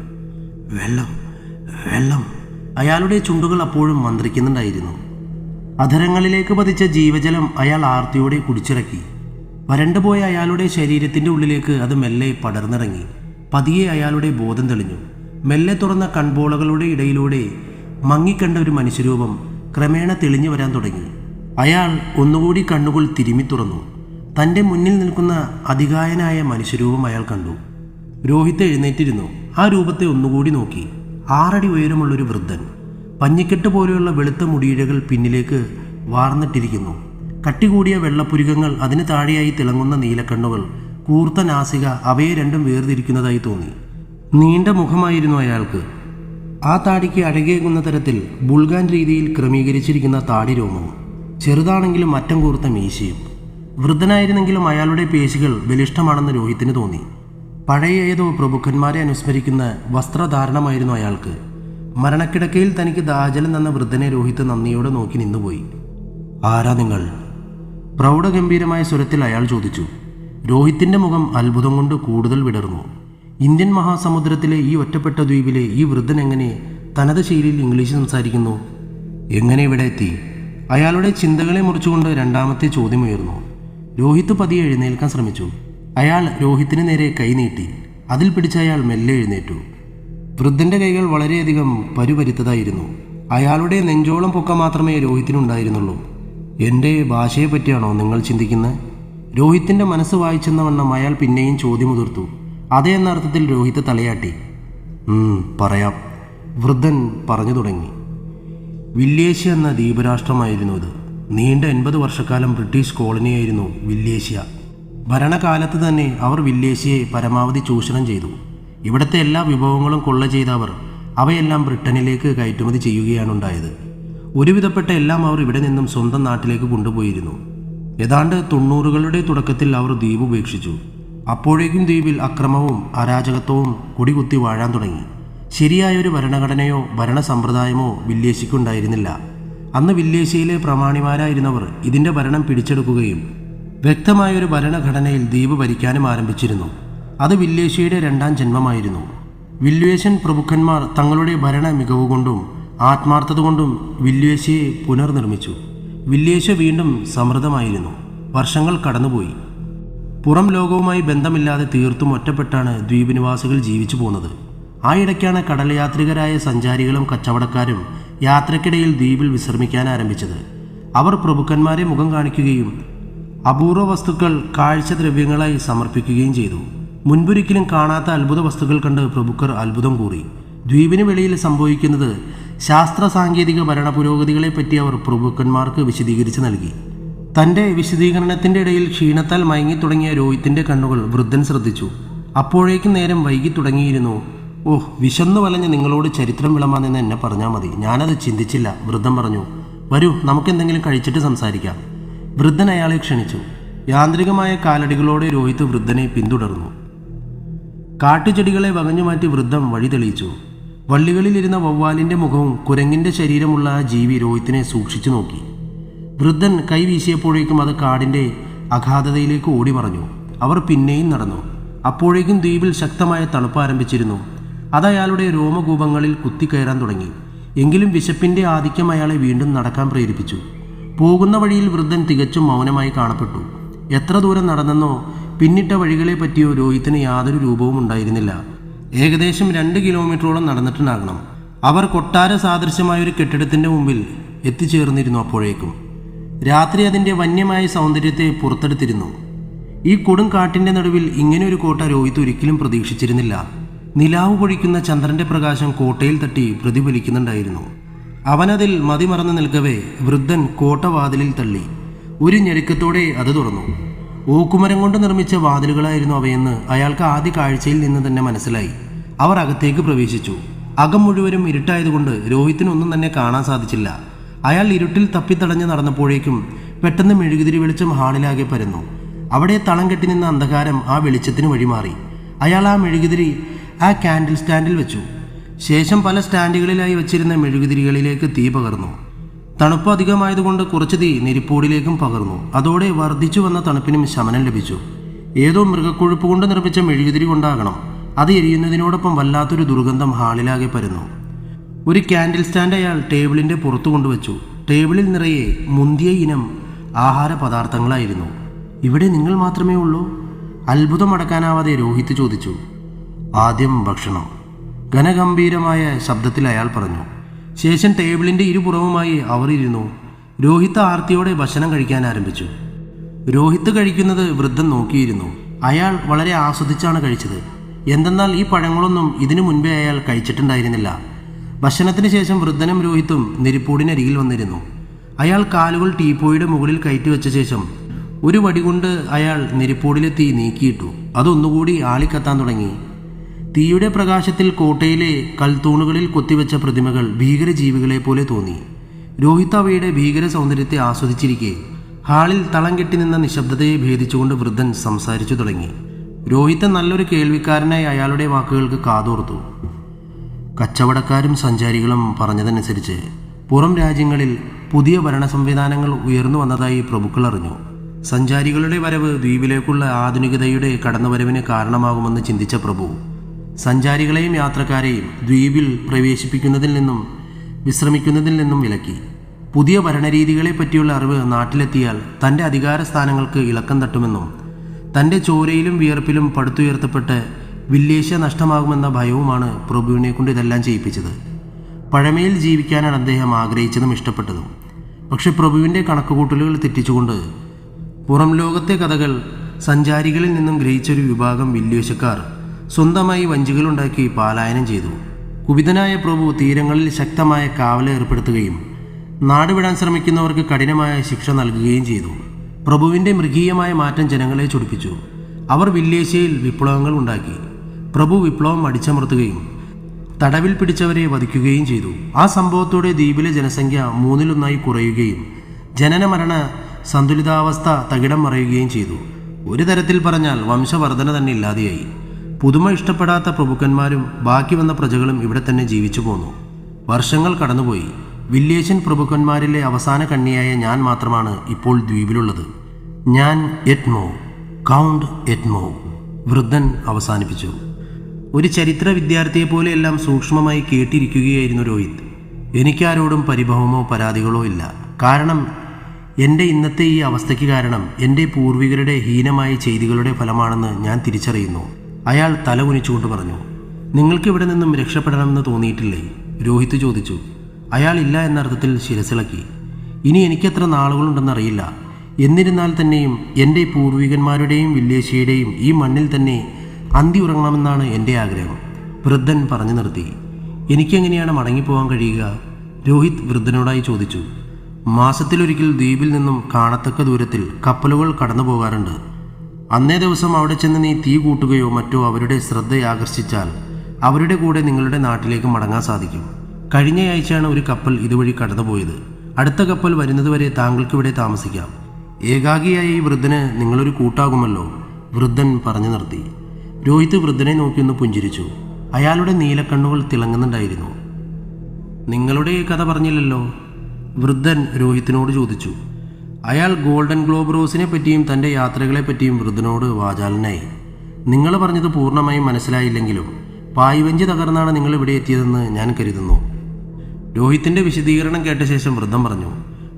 വെള്ളം വെള്ളം അയാളുടെ ചുണ്ടുകൾ അപ്പോഴും മന്ത്രിക്കുന്നുണ്ടായിരുന്നു. അധരങ്ങളിലേക്ക് പതിച്ച ജീവജലം അയാൾ ആർത്തിയോടെ കുടിച്ചിറക്കി. വരണ്ടുപോയ അയാളുടെ ശരീരത്തിൻ്റെ ഉള്ളിലേക്ക് അത് മെല്ലെ പടർന്നിറങ്ങി. പതിയെ അയാളുടെ ബോധം തെളിഞ്ഞു. മെല്ലെ തുറന്ന കൺപോളകളുടെ ഇടയിലൂടെ മങ്ങിക്കണ്ട ഒരു മനുഷ്യരൂപം ക്രമേണ തെളിഞ്ഞു വരാൻ തുടങ്ങി. അയാൾ ഒന്നുകൂടി കണ്ണുകൾ തിരുമ്മി തുറന്നു. തൻ്റെ മുന്നിൽ നിൽക്കുന്ന അതികായനായ മനുഷ്യരൂപം അയാൾ കണ്ടു. രോഹിത് എഴുന്നേറ്റിരുന്നു. ആ രൂപത്തെ ഒന്നുകൂടി നോക്കി. 6 അടി ഉയരമുള്ളൊരു വൃദ്ധൻ. പഞ്ഞിക്കെട്ട് പോലെയുള്ള വെളുത്ത മുടിയിഴകൾ പിന്നിലേക്ക് വാർന്നിട്ടിരിക്കുന്നു. കട്ടികൂടിയ വെള്ളപ്പുരികങ്ങൾ, അതിന് താഴെയായി തിളങ്ങുന്ന നീലക്കണ്ണുകൾ, കൂർത്ത നാസിക, അവയെ രണ്ടും വേർതിരിക്കുന്നതായി തോന്നി. നീണ്ട മുഖമായിരുന്നു അയാൾക്ക്. ആ താടിക്ക് അഴകേകുന്ന തരത്തിൽ ബുൾഗാൻ രീതിയിൽ ക്രമീകരിച്ചിരിക്കുന്ന താടി രോമവും ചെറുതാണെങ്കിലും അറ്റം കൂർത്ത മീശയും. വൃദ്ധനായിരുന്നെങ്കിലും അയാളുടെ പേശികൾ ബലിഷ്ഠമാണെന്ന് രോഹിത്തിന് തോന്നി. പഴയ ഏതോ പ്രഭുക്കന്മാരെ അനുസ്മരിക്കുന്ന വസ്ത്രധാരണമായിരുന്നു അയാൾക്ക്. മരണക്കിടക്കയിൽ തനിക്ക് ദാഹജലം തന്ന വൃദ്ധനെ രോഹിത്ത് നന്ദിയോടെ നോക്കി നിന്നുപോയി. ആരാ നിങ്ങൾ? പ്രൗഢഗംഭീരമായ സ്വരത്തിൽ അയാൾ ചോദിച്ചു. രോഹിത്തിൻ്റെ മുഖം അത്ഭുതം കൊണ്ട് കൂടുതൽ വിടർന്നു. ഇന്ത്യൻ മഹാസമുദ്രത്തിലെ ഈ ഒറ്റപ്പെട്ട ദ്വീപിലെ ഈ വൃദ്ധൻ എങ്ങനെ തനത് ശൈലിയിൽ ഇംഗ്ലീഷ് സംസാരിക്കുന്നു? എങ്ങനെ ഇവിടെ എത്തി? അയാളുടെ ചിന്തകളെ മുറിച്ചുകൊണ്ട് രണ്ടാമത്തെ ചോദ്യമുയർന്നു. രോഹിത്ത് പതിയെ എഴുന്നേൽക്കാൻ ശ്രമിച്ചു. അയാൾ രോഹിത്തിന് നേരെ കൈ നീട്ടി. അതിൽ പിടിച്ച അയാൾ മെല്ലെ എഴുന്നേറ്റു. വൃദ്ധൻ്റെ കൈകൾ വളരെയധികം പരുപരുത്തതായിരുന്നു. അയാളുടെ നെഞ്ചോളം പൊക്കം മാത്രമേ രോഹിത്തിനുണ്ടായിരുന്നുള്ളൂ. എൻ്റെ ഭാഷയെ പറ്റിയാണോ നിങ്ങൾ ചിന്തിക്കുന്നത്? രോഹിത്തിൻ്റെ മനസ്സ് വായിച്ചെന്ന വണ്ണം അയാൾ പിന്നെയും ചോദ്യമുതിർത്തു. അതേ എന്ന അർത്ഥത്തിൽ രോഹിത്ത് തലയാട്ടി. പറയാം, വൃദ്ധൻ പറഞ്ഞു തുടങ്ങി. വില്ലേഷ്യ എന്ന ദ്വീപരാഷ്ട്രമായിരുന്നു ഇത്. നീണ്ട 80 വർഷക്കാലം ബ്രിട്ടീഷ് കോളനിയായിരുന്നു വില്ലേഷ്യ. ഭരണകാലത്ത് തന്നെ അവർ വില്ലേഷ്യയെ പരമാവധി ചൂഷണം ചെയ്തു. ഇവിടുത്തെ എല്ലാ വിഭവങ്ങളും കൊള്ള ചെയ്ത അവർ അവയെല്ലാം ബ്രിട്ടനിലേക്ക് കയറ്റുമതി ചെയ്യുകയാണുണ്ടായത്. ഒരുവിധപ്പെട്ട എല്ലാം അവർ ഇവിടെ നിന്നും സ്വന്തം നാട്ടിലേക്ക് കൊണ്ടുപോയിരുന്നു. ഏതാണ്ട് 90കളുടെ തുടക്കത്തിൽ അവർ ദ്വീപ് ഉപേക്ഷിച്ചു. അപ്പോഴേക്കും ദ്വീപിൽ അക്രമവും അരാജകത്വവും കൊടികുത്തി വാഴാൻ തുടങ്ങി. ശരിയായൊരു ഭരണഘടനയോ ഭരണസമ്പ്രദായമോ വില്ലേഷ്യക്കുണ്ടായിരുന്നില്ല. അന്ന് വില്ലേഷ്യയിലെ പ്രമാണിമാരായിരുന്നവർ ഇതിൻ്റെ ഭരണം പിടിച്ചെടുക്കുകയും വ്യക്തമായൊരു ഭരണഘടനയിൽ ദ്വീപ് ഭരിക്കാനും ആരംഭിച്ചിരുന്നു. അത് വില്ലേഷ്യയുടെ 2ാം ജന്മമായിരുന്നു. വില്വേഷ്യൻ പ്രഭുക്കന്മാർ തങ്ങളുടെ ഭരണ മികവുകൊണ്ടും ആത്മാർത്ഥത കൊണ്ടും വില്വേഷ്യയെ പുനർനിർമ്മിച്ചു. വില്ലേഷ്യ വീണ്ടും സമൃദ്ധമായിരുന്നു. വർഷങ്ങൾ കടന്നുപോയി. പുറം ലോകവുമായി ബന്ധമില്ലാതെ തീർത്തും ഒറ്റപ്പെട്ടാണ് ദ്വീപ് നിവാസികൾ ജീവിച്ചു പോകുന്നത്. ആ ഇടയ്ക്കാണ് കടൽയാത്രികരായ സഞ്ചാരികളും കച്ചവടക്കാരും യാത്രക്കിടയിൽ ദ്വീപിൽ വിശ്രമിക്കാൻ ആരംഭിച്ചത്. അവർ പ്രഭുക്കന്മാരെ മുഖം കാണിക്കുകയും അപൂർവ വസ്തുക്കൾ കാഴ്ചദ്രവ്യങ്ങളായി സമർപ്പിക്കുകയും ചെയ്തു. മുൻപൊരിക്കലും കാണാത്ത അത്ഭുത വസ്തുക്കൾ കണ്ട് പ്രഭുക്കർ അത്ഭുതം കൂറി. ദ്വീപിന് വെളിയിൽ സംഭവിക്കുന്നത് ശാസ്ത്ര സാങ്കേതിക ഭരണ പുരോഗതികളെപ്പറ്റി അവർ പ്രഭുക്കന്മാർക്ക് വിശദീകരിച്ച് നൽകി. തൻ്റെ വിശദീകരണത്തിൻ്റെ ഇടയിൽ ക്ഷീണത്താൽ മയങ്ങിത്തുടങ്ങിയ രോഹിത്തിൻ്റെ കണ്ണുകൾ വൃദ്ധൻ ശ്രദ്ധിച്ചു. അപ്പോഴേക്കും നേരം വൈകി തുടങ്ങിയിരുന്നു. വിശന്നു വലഞ്ഞ് നിങ്ങളോട് ചരിത്രം വിളമ്പാന്നെന്ന് എന്നെ പറഞ്ഞാൽ മതി. ഞാനത് ചിന്തിച്ചില്ല, വൃദ്ധൻ പറഞ്ഞു. വരൂ, നമുക്കെന്തെങ്കിലും കഴിച്ചിട്ട് സംസാരിക്കാം. വൃദ്ധൻ അയാളെ ക്ഷണിച്ചു. യാന്ത്രികമായ കാലടികളോടെ രോഹിത്ത് വൃദ്ധനെ പിന്തുടർന്നു. കാട്ടുചെടികളെ വകഞ്ഞുമാറ്റി വൃദ്ധം വഴി തെളിയിച്ചു. വള്ളികളിലിരുന്ന വവ്വാലിൻ്റെ മുഖവും കുരങ്ങിൻ്റെ ശരീരമുള്ള ആ ജീവി രോഹിത്തിനെ സൂക്ഷിച്ചു നോക്കി. വൃദ്ധൻ കൈ വീശിയപ്പോഴേക്കും അത് കാടിൻ്റെ അഗാധതയിലേക്ക് ഓടി മറഞ്ഞു. അവർ പിന്നെയും നടന്നു. അപ്പോഴേക്കും ദ്വീപിൽ ശക്തമായ തണുപ്പ് ആരംഭിച്ചിരുന്നു. അത് അയാളുടെ രോമകൂപങ്ങളിൽ കുത്തിക്കയറാൻ തുടങ്ങി. എങ്കിലും വിശപ്പിൻ്റെ ആധിക്യം അയാളെ വീണ്ടും നടക്കാൻ പ്രേരിപ്പിച്ചു. പോകുന്ന വഴിയിൽ വൃദ്ധൻ തികച്ചും മൗനമായി കാണപ്പെട്ടു. എത്ര ദൂരം നടന്നെന്നോ പിന്നിട്ട വഴികളെ പറ്റിയോ രോഹിത്തിന് യാതൊരു രൂപവും ഉണ്ടായിരുന്നില്ല. ഏകദേശം 2 കിലോമീറ്ററോളം നടന്നിട്ടുണ്ടാകണം. അവർ കൊട്ടാര സാദൃശ്യമായൊരു കെട്ടിടത്തിൻ്റെ മുമ്പിൽ എത്തിച്ചേർന്നിരുന്നു. അപ്പോഴേക്കും രാത്രി അതിൻ്റെ വന്യമായ സൗന്ദര്യത്തെ പുറത്തെടുത്തിരുന്നു. ഈ കൊടും കാട്ടിൻ്റെ നടുവിൽ ഇങ്ങനെയൊരു കോട്ട രോഹിത്ത് ഒരിക്കലും പ്രതീക്ഷിച്ചിരുന്നില്ല. നിലാവ് പൊഴിക്കുന്ന ചന്ദ്രൻ്റെ പ്രകാശം കോട്ടയിൽ തട്ടി പ്രതിഫലിക്കുന്നുണ്ടായിരുന്നു. അവനതിൽ മതിമറന്നു നിൽക്കവേ വൃദ്ധൻ കോട്ടവാതിലിൽ തള്ളി. ഒരു ഞെരുക്കത്തോടെ അത് തുറന്നു. ഓക്കുമരം കൊണ്ട് നിർമ്മിച്ച വാതിലുകളായിരുന്നു അവയെന്ന് അയാൾക്ക് ആദ്യ കാഴ്ചയിൽ നിന്ന് തന്നെ മനസ്സിലായി. അവർ അകത്തേക്ക് പ്രവേശിച്ചു. അകം മുഴുവനും ഇരുട്ടായതുകൊണ്ട് രോഹിത്തിനൊന്നും തന്നെ കാണാൻ സാധിച്ചില്ല. അയാൾ ഇരുട്ടിൽ തപ്പിത്തടഞ്ഞ് നടന്നപ്പോഴേക്കും പെട്ടെന്ന് മെഴുകുതിരി വെളിച്ചം ഹാളിലാകെ പരന്നു. അവിടെ തളം കെട്ടി നിന്ന അന്ധകാരം ആ വെളിച്ചത്തിന് വഴിമാറി. അയാൾ ആ മെഴുകുതിരി ആ ക്യാൻഡിൽ സ്റ്റാൻഡിൽ വെച്ചു. ശേഷം പല സ്റ്റാൻഡുകളിലായി വച്ചിരുന്ന മെഴുകുതിരികളിലേക്ക് തീ പകർന്നു. തണുപ്പ് അധികമായതുകൊണ്ട് കുറച്ച് തീ നെരിപ്പോടിലേക്കും പകർന്നു. അതോടെ വർദ്ധിച്ചു വന്ന തണുപ്പിനും ശമനം ലഭിച്ചു. ഏതോ മൃഗക്കൊഴുപ്പ് കൊണ്ട് നിർമ്മിച്ച മെഴുകുതിരി കൊണ്ടാകണം. അത് എരിയുന്നതിനോടൊപ്പം വല്ലാത്തൊരു ദുർഗന്ധം ഹാളിലാകെ പരന്നു. ഒരു ക്യാൻഡിൽ സ്റ്റാൻഡ് അയാൾ ടേബിളിൻ്റെ പുറത്തു കൊണ്ടുവച്ചു. ടേബിളിൽ നിറയെ മുന്തിയ ഇനം ആഹാര പദാർത്ഥങ്ങളായിരുന്നു. ഇവിടെ നിങ്ങൾ മാത്രമേ ഉള്ളൂ? അത്ഭുതം അടക്കാനാവാതെ രോഹിത്ത് ചോദിച്ചു. ആദ്യം ഭക്ഷണം, ഘനഗംഭീരമായ ശബ്ദത്തിൽ അയാൾ പറഞ്ഞു. ശേഷം ടേബിളിൻ്റെ ഇരുപുറവുമായി അവർ ഇരുന്നു. രോഹിത്ത് ആർത്തിയോടെ ഭക്ഷണം കഴിക്കാൻ ആരംഭിച്ചു. രോഹിത്ത് കഴിക്കുന്നത് വൃദ്ധൻ നോക്കിയിരുന്നു. അയാൾ വളരെ ആസ്വദിച്ചാണ് കഴിച്ചത്. എന്തെന്നാൽ ഈ പഴങ്ങളൊന്നും ഇതിനു മുൻപേ അയാൾ കഴിച്ചിട്ടുണ്ടായിരുന്നില്ല. ഭക്ഷണത്തിന് ശേഷം വൃദ്ധനും രോഹിത്തും നെരിപ്പോടിനരികിൽ വന്നിരുന്നു. അയാൾ കാലുകൾ ടീപ്പോയുടെ മുകളിൽ കയറ്റി വെച്ച ശേഷം ഒരു വടി കൊണ്ട് അയാൾ നെരിപ്പോടിലെ തീ നീക്കിയിട്ടു. അതൊന്നുകൂടി ആളിക്കത്താൻ തുടങ്ങി. തീയുടെ പ്രകാശത്തിൽ കോട്ടയിലെ കൽത്തൂണുകളിൽ കൊത്തിവെച്ച പ്രതിമകൾ ഭീകരജീവികളെ പോലെ തോന്നി. രോഹിത് അവയുടെ ഭീകര സൗന്ദര്യത്തെ ആസ്വദിച്ചിരിക്കെ ഹാളിൽ തളം കെട്ടി നിന്ന നിശബ്ദതയെ ഭേദിച്ചുകൊണ്ട് വൃദ്ധൻ സംസാരിച്ചു തുടങ്ങി. രോഹിത് നല്ലൊരു കേൾവിക്കാരനായി അയാളുടെ വാക്കുകൾക്ക് കാതോർത്തു. കച്ചവടക്കാരും സഞ്ചാരികളും പറഞ്ഞതനുസരിച്ച് പുറം രാജ്യങ്ങളിൽ പുതിയ ഭരണ സംവിധാനങ്ങൾ ഉയർന്നു വന്നതായി പ്രഭുക്കൾ അറിഞ്ഞു. സഞ്ചാരികളുടെ വരവ് ദ്വീപിലേക്കുള്ള ആധുനികതയുടെ കടന്നുവരവിന് കാരണമാകുമെന്ന് ചിന്തിച്ച പ്രഭു സഞ്ചാരികളെയും യാത്രക്കാരെയും ദ്വീപിൽ പ്രവേശിപ്പിക്കുന്നതിൽ നിന്നും വിശ്രമിക്കുന്നതിൽ നിന്നും വിലക്കി. പുതിയ ഭരണരീതികളെ പറ്റിയുള്ള അറിവ് നാട്ടിലെത്തിയാൽ തൻ്റെ അധികാര സ്ഥാനങ്ങൾക്ക് ഇളക്കം തട്ടുമെന്നും തൻ്റെ ചോരയിലും വിയർപ്പിലും പടുത്തുയർത്തപ്പെട്ട് വില്ലേശ്യ നഷ്ടമാകുമെന്ന ഭയവുമാണ് പ്രഭുവിനെ കൊണ്ട് ഇതെല്ലാം ചെയ്യിപ്പിച്ചത്. പഴമയിൽ ജീവിക്കാനാണ് അദ്ദേഹം ആഗ്രഹിച്ചതും ഇഷ്ടപ്പെട്ടതും. പക്ഷെ പ്രഭുവിൻ്റെ കണക്കുകൂട്ടലുകൾ തെറ്റിച്ചുകൊണ്ട് പുറം ലോകത്തെ കഥകൾ സഞ്ചാരികളിൽ നിന്നും ഗ്രഹിച്ചൊരു വിഭാഗം വില്ലേശ്യക്കാർ സ്വന്തമായി വഞ്ചികളുണ്ടാക്കി പലായനം ചെയ്തു. കുപിതനായ പ്രഭു തീരങ്ങളിൽ ശക്തമായ കാവല് ഏർപ്പെടുത്തുകയും നാടുവിടാൻ ശ്രമിക്കുന്നവർക്ക് കഠിനമായ ശിക്ഷ നൽകുകയും ചെയ്തു. പ്രഭുവിൻ്റെ മൃഗീയമായ മാറ്റം ജനങ്ങളെ ചൊടിപ്പിച്ചു. അവർ വില്ലേശ്യയിൽ വിപ്ലവങ്ങൾ ഉണ്ടാക്കി. പ്രഭു വിപ്ലവം അടിച്ചമർത്തുകയും തടവിൽ പിടിച്ചവരെ വധിക്കുകയും ചെയ്തു. ആ സംഭവത്തോടെ ദ്വീപിലെ ജനസംഖ്യ 1/3 കുറയുകയും ജനന മരണ സന്തുലിതാവസ്ഥ തകിടം മറയുകയും ചെയ്തു. ഒരു തരത്തിൽ പറഞ്ഞാൽ വംശവർധന തന്നെ ഇല്ലാതെയായി. പുതുമ ഇഷ്ടപ്പെടാത്ത പ്രഭുക്കന്മാരും ബാക്കി വന്ന പ്രജകളും ഇവിടെ തന്നെ ജീവിച്ചു പോന്നു. വർഷങ്ങൾ കടന്നുപോയി. വില്ലേഷ്യൻ പ്രഭുക്കന്മാരിലെ അവസാന കണ്ണിയായ ഞാൻ മാത്രമാണ് ഇപ്പോൾ ദ്വീപിലുള്ളത്. ഞാൻ എഡ്മോ, കൗണ്ട് എഡ്മോ, വൃദ്ധൻ അവസാനിപ്പിച്ചു. ഒരു ചരിത്ര വിദ്യാർത്ഥിയെപ്പോലെ എല്ലാം സൂക്ഷ്മമായി കേട്ടിരിക്കുകയായിരുന്നു രോഹിത്. എനിക്കാരോടും പരിഭവമോ പരാതികളോ ഇല്ല. കാരണം എൻ്റെ ഇന്നത്തെ ഈ അവസ്ഥയ്ക്ക് കാരണം എൻ്റെ പൂർവികരുടെ ഹീനമായ ചെയ്തികളുടെ ഫലമാണെന്ന് ഞാൻ തിരിച്ചറിയുന്നു. അയാൾ തല കുനിച്ചുകൊണ്ട് പറഞ്ഞു. നിങ്ങൾക്ക് ഇവിടെ നിന്നും രക്ഷപ്പെടണമെന്ന് തോന്നിയിട്ടില്ലേ? രോഹിത് ചോദിച്ചു. അയാൾ ഇല്ല എന്നർത്ഥത്തിൽ ശിരസിളക്കി. ഇനി എനിക്കെത്ര നാളുകളുണ്ടെന്നറിയില്ല. എന്നിരുന്നാൽ തന്നെയും എൻ്റെ പൂർവികന്മാരുടെയും വില്ലേശ്യയുടെയും ഈ മണ്ണിൽ തന്നെ അന്തി ഉറങ്ങണമെന്നാണ് എൻ്റെ ആഗ്രഹം. വൃദ്ധൻ പറഞ്ഞു നിർത്തി. എനിക്കെങ്ങനെയാണ് മടങ്ങിപ്പോകാൻ കഴിയുക? രോഹിത് വൃദ്ധനോടായി ചോദിച്ചു. മാസത്തിലൊരിക്കൽ ദ്വീപിൽ നിന്നും കാണത്തക്ക ദൂരത്തിൽ കപ്പലുകൾ കടന്നു പോകാറുണ്ട്. അന്നേ ദിവസം അവിടെ ചെന്ന് നീ തീ കൂട്ടുകയോ മറ്റോ അവരുടെ ശ്രദ്ധയാകർഷിച്ചാൽ അവരുടെ കൂടെ നിങ്ങളുടെ നാട്ടിലേക്ക് മടങ്ങാൻ സാധിക്കും. കഴിഞ്ഞയാഴ്ചയാണ് ഒരു കപ്പൽ ഇതുവഴി കടന്നുപോയത്. അടുത്ത കപ്പൽ വരുന്നതുവരെ താങ്കൾക്ക് ഇവിടെ താമസിക്കാം. ഏകാഗിയായി ഈ വൃദ്ധന് നിങ്ങളൊരു കൂട്ടാകുമല്ലോ, വൃദ്ധൻ പറഞ്ഞു നിർത്തി. രോഹിത് വൃദ്ധനെ നോക്കിയൊന്ന് പുഞ്ചിരിച്ചു. അയാളുടെ നീലക്കണ്ണുകൾ തിളങ്ങുന്നുണ്ടായിരുന്നു. നിങ്ങളുടെ കഥ പറഞ്ഞില്ലല്ലോ, വൃദ്ധൻ രോഹിത്തിനോട് ചോദിച്ചു. അയാൾ ഗോൾഡൻ ഗ്ലോബ് റോസിനെ പറ്റിയും തൻ്റെ യാത്രകളെ പറ്റിയും വൃദ്ധനോട് വാചാലനായി. നിങ്ങൾ പറഞ്ഞത് പൂർണ്ണമായും മനസ്സിലായില്ലെങ്കിലും പായ്വഞ്ചി തകർന്നാണ് നിങ്ങൾ ഇവിടെ എത്തിയതെന്ന് ഞാൻ കരുതുന്നു. രോഹിത്തിൻ്റെ വിശദീകരണം കേട്ട ശേഷം വൃദ്ധൻ പറഞ്ഞു.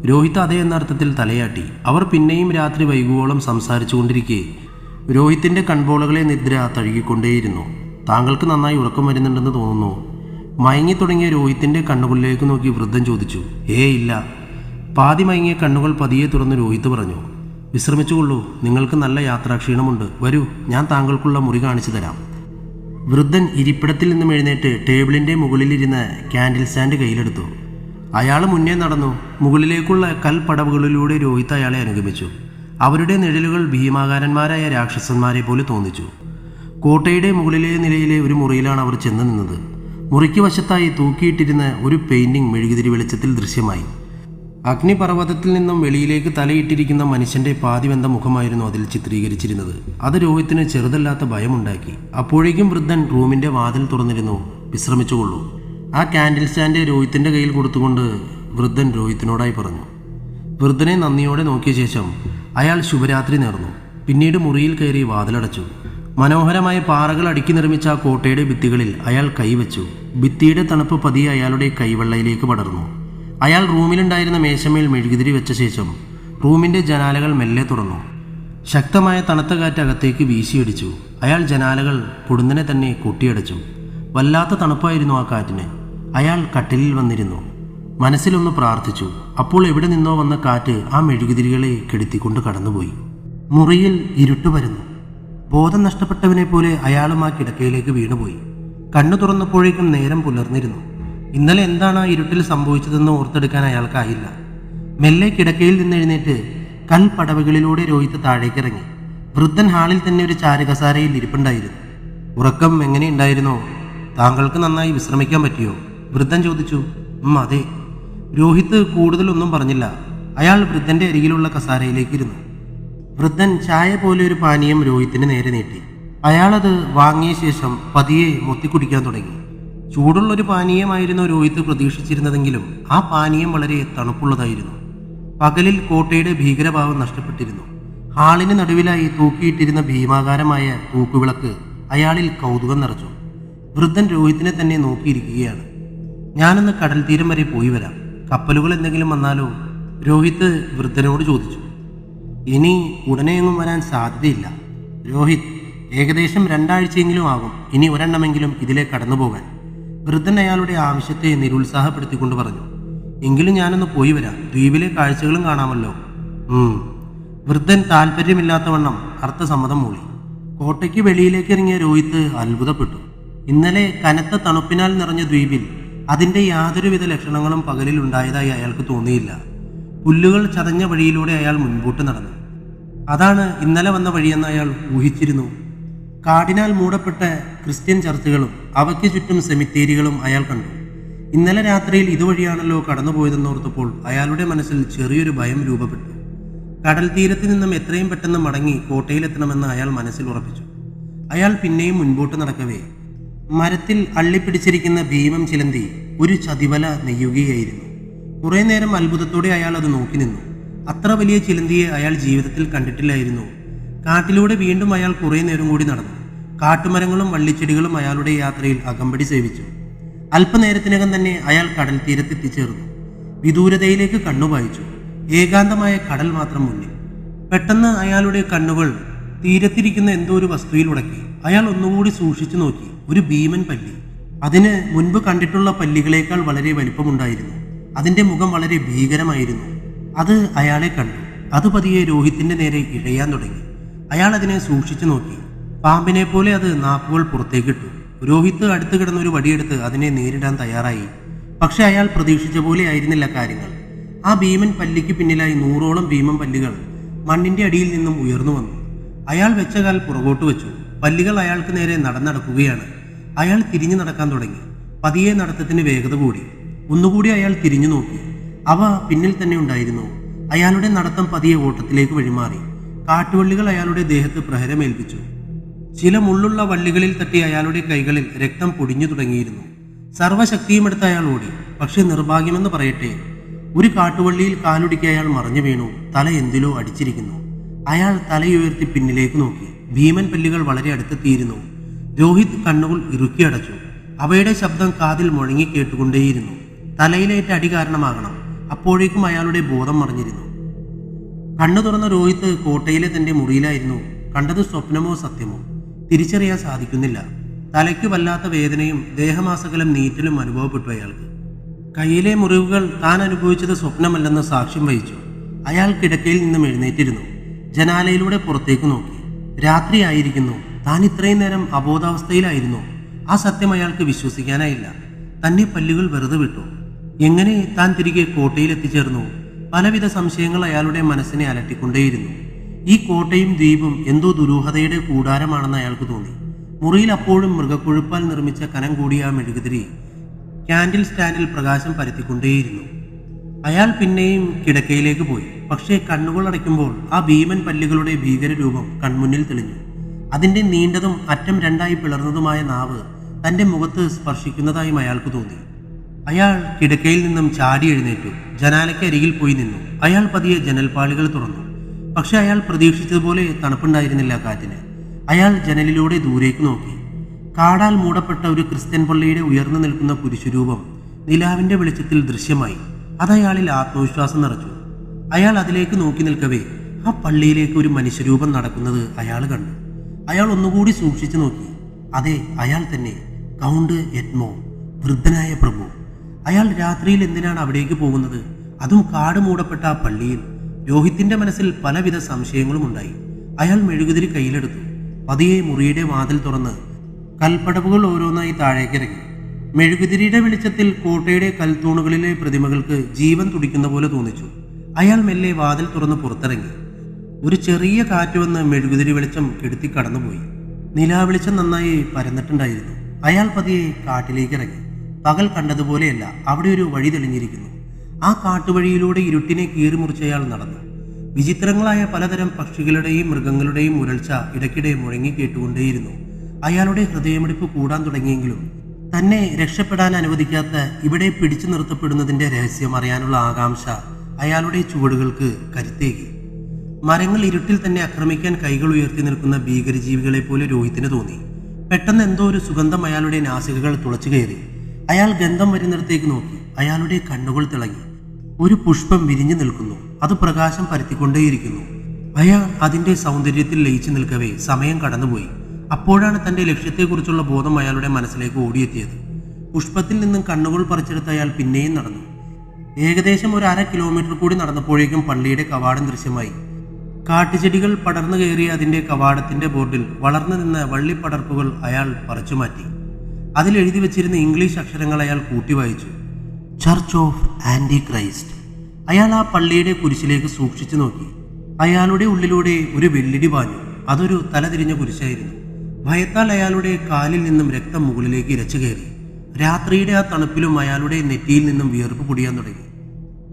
രോഹിത് അതേ എന്ന അർത്ഥത്തിൽ തലയാട്ടി. അവർ പിന്നെയും രാത്രി വൈകുവോളം സംസാരിച്ചു കൊണ്ടിരിക്കെ രോഹിത്തിൻ്റെ കൺപോളകളെ നിദ്ര തഴുകിക്കൊണ്ടേയിരുന്നു. താങ്കൾക്ക് നന്നായി ഉറക്കം വരുന്നുണ്ടെന്ന് തോന്നുന്നു. മയങ്ങി തുടങ്ങിയ രോഹിത്തിൻ്റെ കണ്ണുകളിലേക്ക് നോക്കി വൃദ്ധൻ ചോദിച്ചു. ഇല്ല. പാതി മയങ്ങിയ കണ്ണുകൾ പതിയെ തുറന്ന് രോഹിത് പറഞ്ഞു. വിശ്രമിച്ചുകൊള്ളൂ, നിങ്ങൾക്ക് നല്ല യാത്രാക്ഷീണമുണ്ട്. വരൂ, ഞാൻ താങ്കൾക്കുള്ള മുറി കാണിച്ചു തരാം. വൃദ്ധൻ ഇരിപ്പിടത്തിൽ നിന്നും എഴുന്നേറ്റ് ടേബിളിൻ്റെ മുകളിലിരുന്ന് ക്യാൻഡിൽ സ്റ്റാൻഡ് കയ്യിലെടുത്തു. അയാൾ മുന്നേ നടന്നു. മുകളിലേക്കുള്ള കൽപ്പടവുകളിലൂടെ രോഹിത് അയാളെ അനുഗമിച്ചു. അവരുടെ നിഴലുകൾ ഭീമാകാരന്മാരായ രാക്ഷസന്മാരെ പോലെ തോന്നിച്ചു. കോട്ടയുടെ മുകളിലെ നിലയിലെ ഒരു മുറിയിലാണ് അവർ ചെന്ന് നിന്നത്. മുറിക്ക് വശത്തായി തൂക്കിയിട്ടിരുന്ന ഒരു പെയിന്റിംഗ് മെഴുകുതിരി വെളിച്ചത്തിൽ ദൃശ്യമായി. അഗ്നിപർവ്വതത്തിൽ നിന്നും വെളിയിലേക്ക് തലയിട്ടിരിക്കുന്ന മനുഷ്യന്റെ പാതിവെന്ത മുഖമായിരുന്നു അതിൽ ചിത്രീകരിച്ചിരുന്നത്. അത് രോഹിത്തിന് ചെറുതല്ലാത്ത ഭയമുണ്ടാക്കി. അപ്പോഴേക്കും വൃദ്ധൻ റൂമിന്റെ വാതിൽ തുറന്നിരുന്നു. വിശ്രമിച്ചുകൊള്ളൂ. ആ ക്യാൻഡിൽ സ്റ്റാൻഡ് രോഹിത്തിന്റെ കയ്യിൽ കൊടുത്തുകൊണ്ട് വൃദ്ധൻ രോഹിത്തിനോടായി പറഞ്ഞു. വൃദ്ധനെ നന്ദിയോടെ നോക്കിയ ശേഷം അയാൾ ശുഭരാത്രി നേർന്നു. പിന്നീട് മുറിയിൽ കയറി വാതിലടച്ചു. മനോഹരമായ പാറകൾ അടുക്കി നിർമ്മിച്ച ആ കോട്ടയുടെ ഭിത്തികളിൽ അയാൾ കൈവച്ചു. ഭിത്തിയുടെ തണുപ്പ് പതിയെ അയാളുടെ കൈവെള്ളയിലേക്ക് പടർന്നു. അയാൾ റൂമിലുണ്ടായിരുന്ന മേശമേൽ മെഴുകുതിരി വെച്ച ശേഷം റൂമിൻ്റെ ജനാലകൾ മെല്ലെ തുറന്നു. ശക്തമായ തണുത്ത കാറ്റ് അകത്തേക്ക് വീശിയടിച്ചു. അയാൾ ജനാലകൾ പൊടുന്നനെ തന്നെ കൊട്ടിയടച്ചു. വല്ലാത്ത തണുപ്പായിരുന്നു ആ കാറ്റിന്. അയാൾ കട്ടിലിൽ വന്നിരുന്നു. മനസ്സിലൊന്ന് പ്രാർത്ഥിച്ചു. അപ്പോൾ എവിടെ നിന്നോ വന്ന കാറ്റ് ആ മെഴുകുതിരികളെ കെടുത്തിക്കൊണ്ട് കടന്നുപോയി. മുറിയിൽ ഇരുട്ട് വരുന്നു. ബോധം നഷ്ടപ്പെട്ടവനെ പോലെ അയാളും ആ കിടക്കയിലേക്ക് വീണുപോയി. കണ്ണു തുറന്നപ്പോഴേക്കും നേരം പുലർന്നിരുന്നു. ഇന്നലെ എന്താണ് ആ ഇരുട്ടിൽ സംഭവിച്ചതെന്ന് ഓർത്തെടുക്കാൻ അയാൾക്കായില്ല. മെല്ലെ കിടക്കയിൽ നിന്ന് എഴുന്നേറ്റ് കൽപ്പടവുകളിലൂടെ രോഹിത് താഴേക്കിറങ്ങി. വൃദ്ധൻ ഹാളിൽ തന്നെ ഒരു ചാരുകസാരയിൽ ഇരിപ്പുണ്ടായിരുന്നു. ഉറക്കം എങ്ങനെയുണ്ടായിരുന്നോ? താങ്കൾക്ക് നന്നായി വിശ്രമിക്കാൻ പറ്റിയോ? വൃദ്ധൻ ചോദിച്ചു. അതെ. രോഹിത് കൂടുതലൊന്നും പറഞ്ഞില്ല. അയാൾ വൃദ്ധന്റെ അരികിലുള്ള കസാരയിലേക്ക് ഇരുന്നു. വൃദ്ധൻ ചായ പോലെ ഒരു പാനീയം രോഹിത്തിന് നേരെ നീട്ടി. അയാളത് വാങ്ങിയ ശേഷം പതിയെ മുത്തിക്കുടിക്കാൻ തുടങ്ങി. ചൂടുള്ളൊരു പാനീയമായിരുന്നു രോഹിത് പ്രതീക്ഷിച്ചിരുന്നതെങ്കിലും ആ പാനീയം വളരെ തണുപ്പുള്ളതായിരുന്നു. പകലിൽ കോട്ടയുടെ ഭീകരഭാവം നഷ്ടപ്പെട്ടിരുന്നു. ഹാളിന് നടുവിലായി തൂക്കിയിട്ടിരുന്ന ഭീമാകാരമായ തൂക്കുവിളക്ക് അയാളിൽ കൗതുകം നിറച്ചു. വൃദ്ധൻ രോഹിത്തിനെ തന്നെ നോക്കിയിരിക്കുകയാണ്. ഞാനൊന്ന് കടൽ തീരം വരെ പോയി വരാം. കപ്പലുകൾ എന്തെങ്കിലും വന്നാലോ? രോഹിത് വൃദ്ധനോട് ചോദിച്ചു. ഇനി ഉടനെയൊന്നും വരാൻ സാധ്യതയില്ല രോഹിത്. ഏകദേശം 2 ആഴ്ചയെങ്കിലും ആകും ഇനി ഒരെണ്ണമെങ്കിലും ഇതിലെ കടന്നു പോകാൻ. വൃദ്ധൻ അയാളുടെ ആവശ്യത്തെ നിരുത്സാഹപ്പെടുത്തിക്കൊണ്ട് പറഞ്ഞു. എങ്കിലും ഞാനൊന്ന് പോയി വരാം. ദ്വീപിലെ കാഴ്ചകളും കാണാമല്ലോ. വൃദ്ധൻ താല്പര്യമില്ലാത്തവണ്ണം അർത്ഥസമ്മതം മൂളി. കോട്ടയ്ക്ക് വെളിയിലേക്ക് ഇറങ്ങിയ രോഹിത് അത്ഭുതപ്പെട്ടു. ഇന്നലെ കനത്ത തണുപ്പിനാൽ നിറഞ്ഞ ദ്വീപിൽ അതിൻ്റെ യാതൊരുവിധ ലക്ഷണങ്ങളും പകലിൽ ഉണ്ടായതായി അയാൾക്ക് തോന്നിയില്ല. പുല്ലുകൾ ചതഞ്ഞ വഴിയിലൂടെ അയാൾ മുൻപോട്ട് നടന്നു. അതാണ് ഇന്നലെ വന്ന വഴിയെന്ന് അയാൾ ഊഹിച്ചിരുന്നു. കാടിനാൽ മൂടപ്പെട്ട ക്രിസ്ത്യൻ ചർച്ചുകളും അവയ്ക്ക് ചുറ്റും സെമിത്തേരികളും അയാൾ കണ്ടു. ഇന്നലെ രാത്രിയിൽ ഇതുവഴിയാണല്ലോ കടന്നുപോയതെന്നോർത്തപ്പോൾ അയാളുടെ മനസ്സിൽ ചെറിയൊരു ഭയം രൂപപ്പെട്ടു. കടൽ തീരത്ത് നിന്നും എത്രയും പെട്ടെന്ന് മടങ്ങി കോട്ടയിലെത്തണമെന്ന് അയാൾ മനസ്സിൽ ഉറപ്പിച്ചു. അയാൾ പിന്നെയും മുൻപോട്ട് നടക്കവേ മരത്തിൽ അള്ളിപ്പിടിച്ചിരിക്കുന്ന ഭീമം ചിലന്തി ഒരു ചതിവല നെയ്യുകയായിരുന്നു. കുറെ നേരം അത്ഭുതത്തോടെ അയാൾ അത് നോക്കി നിന്നു. അത്ര വലിയ ചിലന്തിയെ അയാൾ ജീവിതത്തിൽ കണ്ടിട്ടില്ലായിരുന്നു. കാട്ടിലൂടെ വീണ്ടും അയാൾ കുറെ നേരം കൂടി നടന്നു. കാട്ടുമരങ്ങളും വള്ളിച്ചെടികളും അയാളുടെ യാത്രയിൽ അകമ്പടി സേവിച്ചു. അല്പനേരത്തിനകം തന്നെ അയാൾ കടൽ തീരത്തെത്തിച്ചേർന്നു. വിദൂരതയിലേക്ക് കണ്ണുപായിച്ചു. ഏകാന്തമായ കടൽ മാത്രം മുന്നിൽ. പെട്ടെന്ന് അയാളുടെ കണ്ണുകൾ തീരത്തിരിക്കുന്ന എന്തോ ഒരു വസ്തുവിൽ ഉടക്കി. അയാൾ ഒന്നുകൂടി സൂക്ഷിച്ചു നോക്കി. ഒരു ഭീമൻ പല്ലി. അതിന് മുൻപ് കണ്ടിട്ടുള്ള പല്ലികളേക്കാൾ വളരെ വലിപ്പമുണ്ടായിരുന്നു. അതിന്റെ മുഖം വളരെ ഭീകരമായിരുന്നു. അത് അയാളെ കണ്ടു. അത് പതിയെ രോഹിത്തിന്റെ നേരെ ഇഴയാൻ തുടങ്ങി. അയാൾ അതിനെ സൂക്ഷിച്ചു നോക്കി. പാമ്പിനെ പോലെ അത് നാക്കുകൾ പുറത്തേക്കിട്ടു. രോഹിത് അടുത്ത് കിടന്നൊരു വടിയെടുത്ത് അതിനെ നേരിടാൻ തയ്യാറായി. പക്ഷെ അയാൾ പ്രതീക്ഷിച്ച പോലെ ആയിരുന്നില്ല കാര്യങ്ങൾ. ആ ഭീമൻ പല്ലിക്ക് പിന്നിലായി 100ഓളം ഭീമൻ പല്ലികൾ മണ്ണിന്റെ അടിയിൽ നിന്നും ഉയർന്നു വന്നു. അയാൾ വെച്ച കാൽ പുറകോട്ട് വെച്ചു. പല്ലികൾ അയാൾക്ക് നേരെ നടന്നടക്കുകയാണ്. അയാൾ തിരിഞ്ഞു നടക്കാൻ തുടങ്ങി. പതിയെ നടത്തത്തിന് വേഗത കൂടി. ഒന്നുകൂടി അയാൾ തിരിഞ്ഞു നോക്കി. അവ പിന്നിൽ തന്നെ ഉണ്ടായിരുന്നു. അയാളുടെ നടത്തം പതിയെ ഓട്ടത്തിലേക്ക് വഴിമാറി. കാട്ടുവള്ളികൾ അയാളുടെ ദേഹത്ത് പ്രഹരമേൽപ്പിച്ചു. ചില മുള്ളുള്ള വള്ളികളിൽ തട്ടി അയാളുടെ കൈകളിൽ രക്തം പൊടിഞ്ഞു തുടങ്ങിയിരുന്നു. സർവ്വശക്തിയുമെടുത്ത് അയാൾ ഓടി. പക്ഷെ നിർഭാഗ്യമെന്ന് പറയട്ടെ, ഒരു കാട്ടുവള്ളിയിൽ കാലുടിക്ക് അയാൾ മറിഞ്ഞു വീണു. തല എന്തിലോ അടിച്ചിരിക്കുന്നു. അയാൾ തലയുയർത്തി പിന്നിലേക്ക് നോക്കി. ഭീമൻ പല്ലികൾ വളരെ അടുത്തെത്തിയിരുന്നു. രോഹിത് കണ്ണുകൾ ഇറുക്കി അടച്ചു. അവയുടെ ശബ്ദം കാതിൽ മുഴങ്ങി കേട്ടുകൊണ്ടേയിരുന്നു. തലയിലേറ്റ അടി കാരണമാകണം. അപ്പോഴേക്കും അയാളുടെ ബോധം മറിഞ്ഞിരുന്നു. കണ്ണു തുറന്ന രോഹിത് കോട്ടയിലെ തന്റെ മുറിയിലായിരുന്നു. കണ്ടത് സ്വപ്നമോ സത്യമോ തിരിച്ചറിയാൻ സാധിക്കുന്നില്ല. തലയ്ക്ക് വല്ലാത്ത വേദനയും ദേഹമാസകലം നീറ്റലും അനുഭവപ്പെട്ടു അയാൾക്ക്. കയ്യിലെ മുറിവുകൾ താൻ അനുഭവിച്ചത് സ്വപ്നമല്ലെന്ന് സാക്ഷ്യം വഹിച്ചു. അയാൾ കിടക്കയിൽ നിന്നും എഴുന്നേറ്റിരുന്നു. ജനാലയിലൂടെ പുറത്തേക്ക് നോക്കി. രാത്രിയായിരിക്കുന്നു. താൻ ഇത്രയും നേരം അബോധാവസ്ഥയിലായിരുന്നു. ആ സത്യം അയാൾക്ക് വിശ്വസിക്കാനായില്ല. തന്നെ പല്ലുകൾ വെറുതെ വിട്ടു. എങ്ങനെ താൻ തിരികെ കോട്ടയിൽ എത്തിച്ചേർന്നു? പലവിധ സംശയങ്ങൾ അയാളുടെ മനസ്സിനെ അലട്ടിക്കൊണ്ടേയിരുന്നു. ഈ കോട്ടയും ദ്വീപും എന്തോ ദുരൂഹതയുടെ കൂടാരമാണെന്ന് അയാൾക്ക് തോന്നി. മുറിയിൽ അപ്പോഴും മൃഗക്കൊഴുപ്പാൽ നിർമ്മിച്ച കനം കൂടിയ ആ മെഴുകുതിരി ക്യാൻഡിൽ സ്റ്റാൻഡിൽ പ്രകാശം പരത്തിക്കൊണ്ടേയിരുന്നു. അയാൾ പിന്നെയും കിടക്കയിലേക്ക് പോയി. പക്ഷേ കണ്ണുകൾ അടയ്ക്കുമ്പോൾ ആ ഭീമൻ പല്ലികളുടെ ഭീകരരൂപം കൺമുന്നിൽ തെളിഞ്ഞു. അതിൻ്റെ നീണ്ടതും അറ്റം 2ആയി പിളർന്നതുമായ നാവ് തൻ്റെ മുഖത്ത് സ്പർശിക്കുന്നതായും അയാൾക്ക് തോന്നി. അയാൾ കിടക്കയിൽ നിന്നും ചാടി എഴുന്നേറ്റു. ജനാലയ്ക്ക് അരികിൽ പോയി നിന്നു. അയാൾ പതിയെ ജനൽപ്പാളികൾ തുറന്നു. പക്ഷെ അയാൾ പ്രതീക്ഷിച്ചതുപോലെ തണുപ്പുണ്ടായിരുന്നില്ല കാറ്റിന്. അയാൾ ജനലിലൂടെ ദൂരേക്ക് നോക്കി. കാടാൽ മൂടപ്പെട്ട ഒരു ക്രിസ്ത്യൻ പള്ളിയുടെ ഉയർന്നു നിൽക്കുന്ന പുരുഷരൂപം നിലാവിന്റെ വെളിച്ചത്തിൽ ദൃശ്യമായി. അതയാളിൽ ആത്മവിശ്വാസം നിറച്ചു. അയാൾ അതിലേക്ക് നോക്കി നിൽക്കവേ ആ പള്ളിയിലേക്ക് ഒരു മനുഷ്യരൂപം നടക്കുന്നത് അയാൾ കണ്ടു. അയാൾ ഒന്നുകൂടി സൂക്ഷിച്ചു നോക്കി. അതെ, അയാൾ തന്നെ, കൗണ്ട് എഡ്മോ, വൃദ്ധനായ പ്രഭു. അയാൾ രാത്രിയിൽ എന്തിനാണ് അവിടേക്ക് പോകുന്നത്? അതും കാട് മൂടപ്പെട്ട ആ പള്ളിയിൽ. രോഹിത്തിന്റെ മനസ്സിൽ പലവിധ സംശയങ്ങളും ഉണ്ടായി. അയാൾ മെഴുകുതിരി കയ്യിലെടുത്തു. പതിയെ മുറിയുടെ വാതിൽ തുറന്ന് കൽപ്പടവുകൾ ഓരോന്നായി താഴേക്കിറങ്ങി. മെഴുകുതിരിയുടെ വെളിച്ചത്തിൽ കോട്ടയുടെ കൽത്തൂണുകളിലെ പ്രതിമകൾക്ക് ജീവൻ തുടിക്കുന്ന പോലെ തോന്നിച്ചു. അയാൾ മെല്ലെ വാതിൽ തുറന്ന് പുറത്തിറങ്ങി. ഒരു ചെറിയ കാറ്റ് വന്ന് മെഴുകുതിരി വെളിച്ചം കെടുത്തി കടന്നുപോയി. നിലാവെളിച്ചം നന്നായി പരന്നിട്ടുണ്ടായിരുന്നു. അയാൾ പതിയെ കാട്ടിലേക്ക് ഇറങ്ങി. പകൽ കണ്ടതുപോലെയല്ല, അവിടെ ഒരു വഴി തെളിഞ്ഞിരിക്കുന്നു. ആ കാട്ടുവഴിയിലൂടെ ഇരുട്ടിനെ കീറിമുറിച്ച് അയാൾ നടന്നു. വിചിത്രങ്ങളായ പലതരം പക്ഷികളുടെയും മൃഗങ്ങളുടെയും മുരൾച്ച ഇടയ്ക്കിടെ മുഴങ്ങി കേട്ടുകൊണ്ടേയിരുന്നു. അയാളുടെ ഹൃദയമിടിപ്പ് കൂടാൻ തുടങ്ങിയെങ്കിലും തന്നെ രക്ഷപ്പെടാൻ അനുവദിക്കാത്ത ഇവിടെ പിടിച്ചു നിർത്തപ്പെടുന്നതിന്റെ രഹസ്യം അറിയാനുള്ള ആകാംക്ഷ അയാളുടെ ചുവടുകൾക്ക് കരുത്തേകി. മരങ്ങൾ ഇരുട്ടിൽ തന്നെ ആക്രമിക്കാൻ കൈകൾ ഉയർത്തി നിൽക്കുന്ന ഭീകരജീവികളെ പോലെ രോഹിത്തിന് തോന്നി. പെട്ടെന്ന് എന്തോ ഒരു സുഗന്ധം അയാളുടെ നാസികകൾ തുളച്ചു കയറി. അയാൾ ഗന്ധം വരുന്നിടത്തേക്ക് നോക്കി. അയാളുടെ കണ്ണുകൾ തിളങ്ങി. ഒരു പുഷ്പം വിരിഞ്ഞു നിൽക്കുന്നു. അത് പ്രകാശം പരത്തിക്കൊണ്ടേയിരിക്കുന്നു. അയാൾ അതിന്റെ സൗന്ദര്യത്തിൽ ലയിച്ചു നിൽക്കവേ സമയം കടന്നുപോയി. അപ്പോഴാണ് തന്റെ ലക്ഷ്യത്തെക്കുറിച്ചുള്ള ബോധം അയാളുടെ മനസ്സിലേക്ക് ഓടിയെത്തിയത്. പുഷ്പത്തിൽ നിന്നും കണ്ണുകൾ പറിച്ചെടുത്ത് അയാൾ പിന്നെയും നടന്നു. ഏകദേശം ഒരു 1/2 കിലോമീറ്റർ കൂടി നടന്നപ്പോഴേക്കും പള്ളിയുടെ കവാടം ദൃശ്യമായി. കാട്ടുചെടികൾ പടർന്നു കയറിയ അതിന്റെ കവാടത്തിന്റെ ബോർഡിൽ വളർന്നു നിന്ന വള്ളിപ്പടർപ്പുകൾ അയാൾ പറിച്ചു മാറ്റി. അതിൽ എഴുതി വെച്ചിരുന്ന ഇംഗ്ലീഷ് അക്ഷരങ്ങൾ അയാൾ കൂട്ടി വായിച്ചു. Church of anti Christ. അയാൾ ആ പള്ളിയുടെ കുരിശിലേക്ക് സൂക്ഷിച്ചു നോക്കി. അയാളുടെ ഉള്ളിലൂടെ ഒരു വെള്ളിടി പാഞ്ഞു. അതൊരു തലതിരിഞ്ഞ കുരിശായിരുന്നു. ഭയത്താൽ അയാളുടെ കാലിൽ നിന്നും രക്തം മുകളിലേക്ക് ഇരച്ചു കയറി. രാത്രിയുടെ ആ തണുപ്പിലും അയാളുടെ നെറ്റിയിൽ നിന്നും വിയർപ്പ് പൊടിയാൻ തുടങ്ങി.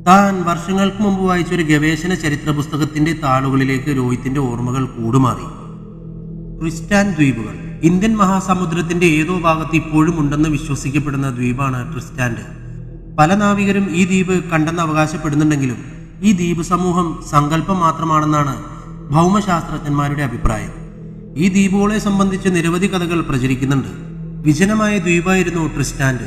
താൻ വർഷങ്ങൾക്ക് മുമ്പ് വായിച്ചൊരു ഗവേഷണ ചരിത്ര പുസ്തകത്തിന്റെ താളുകളിലേക്ക് രോഹിത്തിന്റെ ഓർമ്മകൾ കൂടുമാറി. ട്രിസ്റ്റാൻ ദ്വീപുകൾ. ഇന്ത്യൻ മഹാസമുദ്രത്തിന്റെ ഏതോ ഭാഗത്ത് ഇപ്പോഴും ഉണ്ടെന്ന് വിശ്വസിക്കപ്പെടുന്ന ദ്വീപാണ് ട്രിസ്റ്റാൻഡ്. പല നാവികരും ഈ ദ്വീപ് കണ്ടെന്ന് അവകാശപ്പെടുന്നുണ്ടെങ്കിലും ഈ ദ്വീപ് സമൂഹം സങ്കല്പം മാത്രമാണെന്നാണ് ഭൗമശാസ്ത്രജ്ഞന്മാരുടെ അഭിപ്രായം. ഈ ദ്വീപുകളെ സംബന്ധിച്ച് നിരവധി കഥകൾ പ്രചരിക്കുന്നുണ്ട്. വിജനമായ ദ്വീപായിരുന്നു ട്രിസ്റ്റാൻഡ്.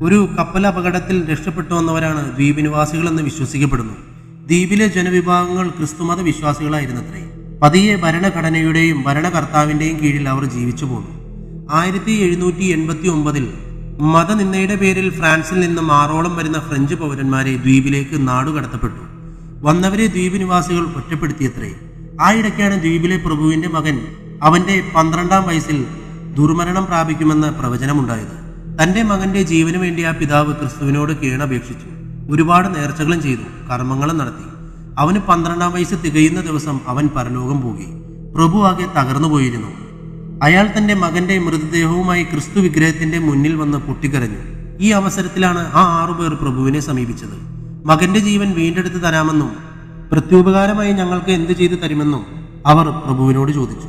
ഒരു കപ്പൽ അപകടത്തിൽ രക്ഷപ്പെട്ടു വന്നവരാണ് ദ്വീപ് നിവാസികളെന്ന് വിശ്വസിക്കപ്പെടുന്നു. ദ്വീപിലെ ജനവിഭാഗങ്ങൾ ക്രിസ്തുമത വിശ്വാസികളായിരുന്നത്രേ. പതിയെ ഭരണഘടനയുടെയും ഭരണകർത്താവിന്റെയും കീഴിൽ അവർ ജീവിച്ചു പോന്നു. 1789 മതനിന്ദയുടെ പേരിൽ ഫ്രാൻസിൽ നിന്നും 6ഓളം വരുന്ന ഫ്രഞ്ച് പൗരന്മാരെ ദ്വീപിലേക്ക് നാടുകടത്തപ്പെട്ടു. വന്നവരെ ദ്വീപ് നിവാസികൾ ഒറ്റപ്പെടുത്തിയത്രേ. ആ ഇടയ്ക്കാണ് ദ്വീപിലെ പ്രഭുവിന്റെ മകൻ അവന്റെ 12ാം വയസ്സിൽ ദുർമരണം പ്രാപിക്കുമെന്ന പ്രവചനമുണ്ടായത്. തന്റെ മകന്റെ ജീവന് വേണ്ടി ആ പിതാവ് ക്രിസ്തുവിനോട് കീഴപേക്ഷിച്ചു. ഒരുപാട് നേർച്ചകളും ചെയ്തു, കർമ്മങ്ങളും നടത്തി. അവന് 12ാം വയസ്സ് തികയുന്ന ദിവസം അവൻ പരലോകം പോയി. പ്രഭു ആകെ തകർന്നു പോയിരുന്നു. അയാൾ തന്റെ മകന്റെ മൃതദേഹവുമായി ക്രിസ്തു വിഗ്രഹത്തിന്റെ മുന്നിൽ വന്ന് പൊട്ടിക്കരഞ്ഞു. ഈ അവസരത്തിലാണ് ആ 6 പേർ പ്രഭുവിനെ സമീപിച്ചത്. മകന്റെ ജീവൻ വീണ്ടെടുത്ത് തരാമെന്നും പ്രത്യുപകാരമായി ഞങ്ങൾക്ക് എന്ത് ചെയ്തു തരുമെന്നും അവർ പ്രഭുവിനോട് ചോദിച്ചു.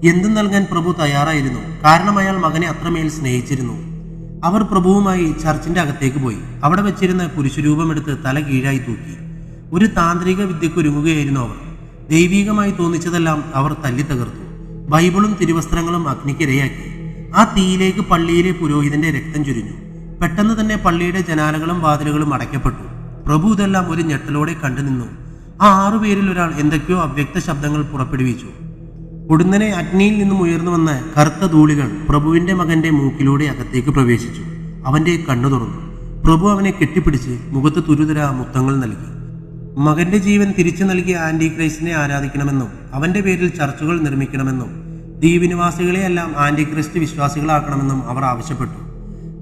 എന്തും നൽകാൻ പ്രഭു തയ്യാറായിരുന്നു. കാരണം അയാൾ മകനെ അത്രമേൽ സ്നേഹിച്ചിരുന്നു. അവർ പ്രഭുവുമായി ചർച്ചിന്റെ അകത്തേക്ക് പോയി. അവിടെ വെച്ചിരുന്ന കുരിശുരൂപമെടുത്ത് തല കീഴായി തൂക്കി. ഒരു താന്ത്രിക വിദ്യക്കൊരുങ്ങുകയായിരുന്നു അവർ. ദൈവീകമായി തോന്നിച്ചതെല്ലാം അവർ തല്ലി തകർത്തു. ബൈബിളും തിരുവസ്ത്രങ്ങളും അഗ്നിക്കിരയാക്കി. ആ തീയിലേക്ക് പള്ളിയിലെ പുരോഹിതന്റെ രക്തം ചൊരിഞ്ഞു. പെട്ടെന്ന് തന്നെ പള്ളിയുടെ ജനാലകളും വാതിലുകളും അടയ്ക്കപ്പെട്ടു. പ്രഭു ഇതെല്ലാം ഒരു ഞെട്ടലോടെ കണ്ടുനിന്നു. ആ 6 പേരിൽ ഒരാൾ എന്തൊക്കെയോ അവ്യക്ത ശബ്ദങ്ങൾ പുറപ്പെടുവിച്ചു. ഉടനെ അഗ്നിയിൽ നിന്നും ഉയർന്നു വന്ന കറുത്ത ധൂളികൾ പ്രഭുവിന്റെ മകന്റെ മൂക്കിലൂടെ അകത്തേക്ക് പ്രവേശിച്ചു. അവന്റെ കണ്ണു തുറന്നു. പ്രഭു അവനെ കെട്ടിപ്പിടിച്ച് മുഖത്ത് തുരുതുര മുത്തങ്ങൾ നൽകി. മകന്റെ ജീവൻ തിരിച്ചു നൽകിയ ആന്റി ക്രൈസ്റ്റിനെ ആരാധിക്കണമെന്നും അവന്റെ പേരിൽ ചർച്ചുകൾ നിർമ്മിക്കണമെന്നും ദ്വീപിനിവാസികളെയെല്ലാം ആന്റി ക്രൈസ്റ്റ് വിശ്വാസികളാക്കണമെന്നും അവർ ആവശ്യപ്പെട്ടു.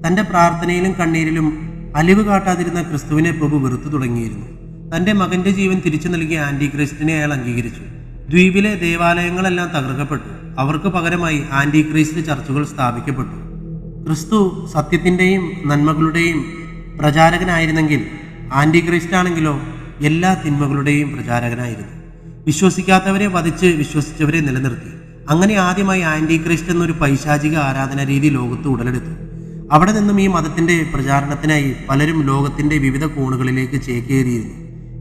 തന്റെ പ്രാർത്ഥനയിലും കണ്ണീരിലും അലിവ് കാട്ടാതിരുന്ന ക്രിസ്തുവിനെ പ്രഭു വെറുത്തു തുടങ്ങിയിരുന്നു. തന്റെ മകന്റെ ജീവൻ തിരിച്ചു നൽകിയ ആന്റി ക്രൈസ്റ്റിനെ അയാൾ അംഗീകരിച്ചു. ദ്വീപിലെ ദേവാലയങ്ങളെല്ലാം തകർക്കപ്പെട്ടു. അവർക്ക് പകരമായി ആന്റി ക്രൈസ്റ്റ് ചർച്ചുകൾ സ്ഥാപിക്കപ്പെട്ടു. ക്രിസ്തു സത്യത്തിന്റെയും നന്മകളുടെയും പ്രചാരകനായിരുന്നെങ്കിൽ ആന്റി ക്രൈസ്റ്റ് ആണെങ്കിലോ എല്ലാ തിന്മകളുടെയും പ്രചാരകനായിരുന്നു. വിശ്വസിക്കാത്തവരെ വധിച്ച് വിശ്വസിച്ചവരെ നിലനിർത്തി. അങ്ങനെ ആദ്യമായി ആന്റി ക്രൈസ്റ്റ് എന്നൊരു പൈശാചിക ആരാധനാ രീതി ലോകത്ത് ഉടലെടുത്തു. അവിടെ നിന്നും ഈ മതത്തിന്റെ പ്രചാരണത്തിനായി പലരും ലോകത്തിന്റെ വിവിധ കോണുകളിലേക്ക് ചേക്കേറിയിരുന്നു.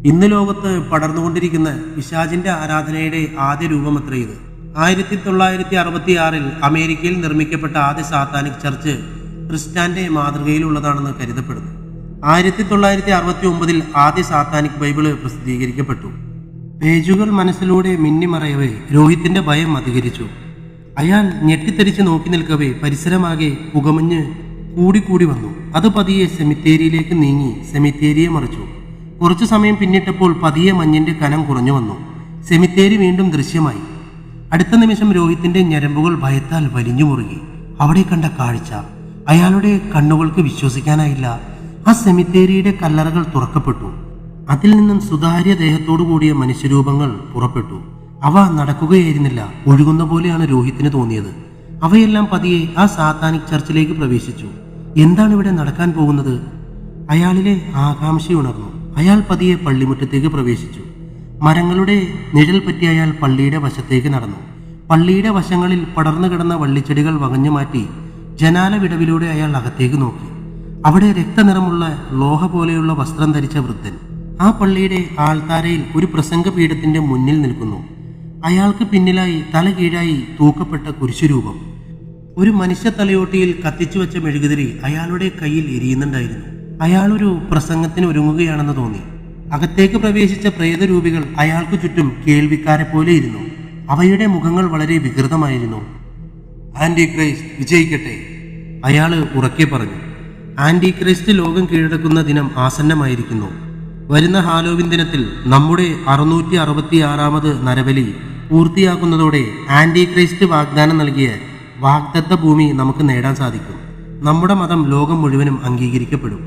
ഇന്ന് ലോകത്ത് പടർന്നുകൊണ്ടിരിക്കുന്ന പിശാചിന്റെ ആരാധനയുടെ ആദ്യ രൂപമത്ര ഇത്. 1966 അമേരിക്കയിൽ നിർമ്മിക്കപ്പെട്ട ആദ്യ സാത്താനിക് ചർച്ച് ട്രിസ്റ്റാന്റെ മാതൃകയിലുള്ളതാണെന്ന് കരുതപ്പെടുന്നു. 1969 ആദ്യ സാത്താനിക് ബൈബിള് പ്രസിദ്ധീകരിക്കപ്പെട്ടു. പേജുകൾ മനസ്സിലൂടെ മിന്നിമറയവേ രോഹിത്തിന്റെ ഭയം അധികരിച്ചു. അയാൾ ഞെട്ടിത്തെറിച്ച് നോക്കി നിൽക്കവേ പരിസരമാകെ പുകമഞ്ഞ് കൂടിക്കൂടി വന്നു. അത് പതിയെ സെമിത്തേരിയിലേക്ക് നീങ്ങി സെമിത്തേരിയെ മറിച്ചു. കുറച്ചു സമയം പിന്നിട്ടപ്പോൾ പതിയെ മഞ്ഞിന്റെ കനം കുറഞ്ഞു വന്നു. സെമിത്തേരി വീണ്ടും ദൃശ്യമായി. അടുത്ത നിമിഷം രോഹിത്തിന്റെ ഞരമ്പുകൾ ഭയത്താൽ വലിഞ്ഞു മുറുകി. അവിടെ കണ്ട കാഴ്ച അയാളുടെ കണ്ണുകൾക്ക് വിശ്വസിക്കാനായില്ല. ആ സെമിത്തേരിയുടെ കല്ലറകൾ തുറക്കപ്പെട്ടു. അതിൽ നിന്നും സുതാര്യ ദേഹത്തോടു കൂടിയ മനുഷ്യരൂപങ്ങൾ പുറപ്പെട്ടു. അവ നടക്കുകയായിരുന്നില്ല, ഒഴുകുന്ന പോലെയാണ് രോഹിത്തിന് തോന്നിയത്. അവയെല്ലാം പതിയെ ആ സാത്താനിക് ചർച്ചിലേക്ക് പ്രവേശിച്ചു. എന്താണ് ഇവിടെ നടക്കാൻ പോകുന്നത്? അയാളിലെ ആകാംക്ഷയുണർന്നു. അയാൾ പതിയെ പള്ളിമുറ്റത്തേക്ക് പ്രവേശിച്ചു. മരങ്ങളുടെ നിഴൽ പറ്റി അയാൾ പള്ളിയുടെ വശത്തേക്ക് നടന്നു. പള്ളിയുടെ വശങ്ങളിൽ പടർന്നു കിടന്ന വള്ളിച്ചെടികൾ വകഞ്ഞു മാറ്റി ജനാല വിടവിലൂടെ അയാൾ അകത്തേക്ക് നോക്കി. അവിടെ രക്തനിറമുള്ള ലോഹ പോലെയുള്ള വസ്ത്രം ധരിച്ച വൃദ്ധൻ ആ പള്ളിയുടെ ആൾത്താരയിൽ ഒരു പ്രസംഗപീഠത്തിന്റെ മുന്നിൽ നിൽക്കുന്നു. അയാൾക്ക് പിന്നിലായി തല കീഴായി തൂക്കപ്പെട്ട കുരിശുരൂപം. ഒരു മനുഷ്യ തലയോട്ടിയിൽ കത്തിച്ചു വെച്ച മെഴുകുതിരി അയാളുടെ കയ്യിൽ എരിയുന്നുണ്ടായിരുന്നു. അയാളൊരു പ്രസംഗത്തിന് ഒരുങ്ങുകയാണെന്ന് തോന്നി. അകത്തേക്ക് പ്രവേശിച്ച പ്രേതരൂപികൾ അയാൾക്ക് ചുറ്റും കേൾവിക്കാരെ പോലെ ഇരുന്നു. അവയുടെ മുഖങ്ങൾ വളരെ വികൃതമായിരുന്നു. ആന്റി ക്രൈസ്റ്റ് വിജയിക്കട്ടെ, അയാള് ഉറക്കെ പറഞ്ഞു. ആന്റി ക്രൈസ്റ്റ് ലോകം കീഴടക്കുന്ന ദിനം ആസന്നമായിരിക്കുന്നു. വരുന്ന ഹാലോവിൻ ദിനത്തിൽ നമ്മുടെ 666 നരബലി പൂർത്തിയാക്കുന്നതോടെ ആന്റി ക്രൈസ്റ്റ് വാഗ്ദാനം നൽകിയ വാഗ്ദത്ത ഭൂമി നമുക്ക് നേടാൻ സാധിക്കും. നമ്മുടെ മതം ലോകം മുഴുവനും അംഗീകരിക്കപ്പെടും.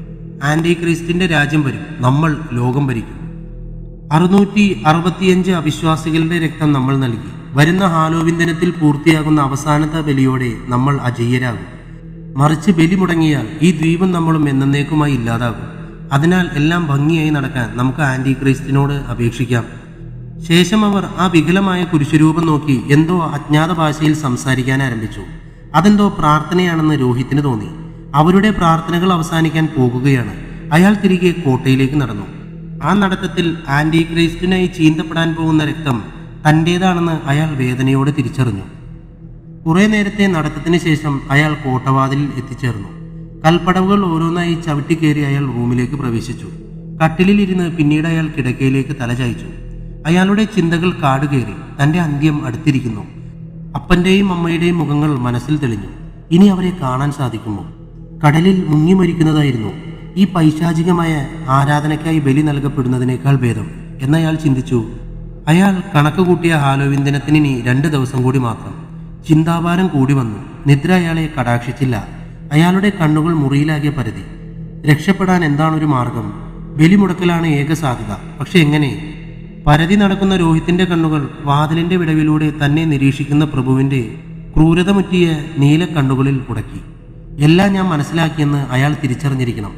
ആന്റി ക്രൈസ്റ്റിന്റെ രാജ്യം വരും. നമ്മൾ ലോകം ഭരിക്കും. 665 അവിശ്വാസികളുടെ രക്തം നമ്മൾ നൽകി. വരുന്ന ഹാലോവിൻ ദിനത്തിൽ പൂർത്തിയാകുന്ന അവസാനത്തെ ബലിയോടെ നമ്മൾ അജയ്യരാകും. മറിച്ച് ബലി മുടങ്ങിയാൽ ഈ ദ്വീപും നമ്മളും എന്നേക്കുമായി ഇല്ലാതാകും. അതിനാൽ എല്ലാം ഭംഗിയായി നടക്കാൻ നമുക്ക് ആന്റി ക്രൈസ്റ്റിനോട് അപേക്ഷിക്കാം. ശേഷം അവർ ആ വികലമായ കുരിശുരൂപം നോക്കി എന്തോ അജ്ഞാത ഭാഷയിൽ സംസാരിക്കാൻ ആരംഭിച്ചു. അതെന്തോ പ്രാർത്ഥനയാണെന്ന് രോഹിത്തിന് തോന്നി. അവരുടെ പ്രാർത്ഥനകൾ അവസാനിക്കാൻ പോകുകയാണ്. അയാൾ തിരികെ കോട്ടയിലേക്ക് നടന്നു. ആ നടത്തത്തിൽ ആന്റി ക്രൈസ്റ്റിനായി ചീന്തപ്പെടാൻ പോകുന്ന രക്തം തൻ്റേതാണെന്ന് അയാൾ വേദനയോടെ തിരിച്ചറിഞ്ഞു. കുറെ നേരത്തെ നടത്തത്തിന് ശേഷം അയാൾ കോട്ടവാതിലിൽ എത്തിച്ചേർന്നു. കൽപ്പടവുകൾ ഓരോന്നായി ചവിട്ടിക്കേറി അയാൾ റൂമിലേക്ക് പ്രവേശിച്ചു. കട്ടിലിരുന്ന് പിന്നീട് അയാൾ കിടക്കയിലേക്ക് തല ചായ്ച്ചു. അയാളുടെ ചിന്തകൾ കാടുകയറി. തൻ്റെ അന്ത്യം അടുത്തിരിക്കുന്നു. അപ്പൻ്റെയും അമ്മയുടെയും മുഖങ്ങൾ മനസ്സിൽ തെളിഞ്ഞു. ഇനി അവരെ കാണാൻ സാധിക്കുമോ? കടലിൽ മുങ്ങി മരിക്കുന്നതായിരുന്നു ഈ പൈശാചികമായ ആരാധനയ്ക്കായി ബലി നൽകപ്പെടുന്നതിനേക്കാൾ ഭേദം എന്നയാൾ ചിന്തിച്ചു. അയാൾ കണക്ക് കൂട്ടിയ ഹാലോവിൻ ദിനത്തിന് ഇനി 2 ദിവസം കൂടി മാത്രം. ചിന്താഭാരം കൂടി വന്നു. നിദ്ര അയാളെ കടാക്ഷിച്ചില്ല. അയാളുടെ കണ്ണുകൾ മുറിയിലാകെ പരതി. രക്ഷപ്പെടാൻ എന്താണൊരു മാർഗം? ബലി മുടക്കലാണ് ഏക സാധ്യത. പക്ഷെ എങ്ങനെ? പരതി നടക്കുന്ന രോഹിത്തിന്റെ കണ്ണുകൾ വാതിലിന്റെ വിടവിലൂടെ തന്നെ നിരീക്ഷിക്കുന്ന പ്രഭുവിന്റെ ക്രൂരത മുറ്റിയ നീല കണ്ണുകളിൽ ഉടക്കി. എല്ലാം ഞാൻ മനസ്സിലാക്കിയെന്ന് അയാൾ തിരിച്ചറിഞ്ഞിരിക്കണം.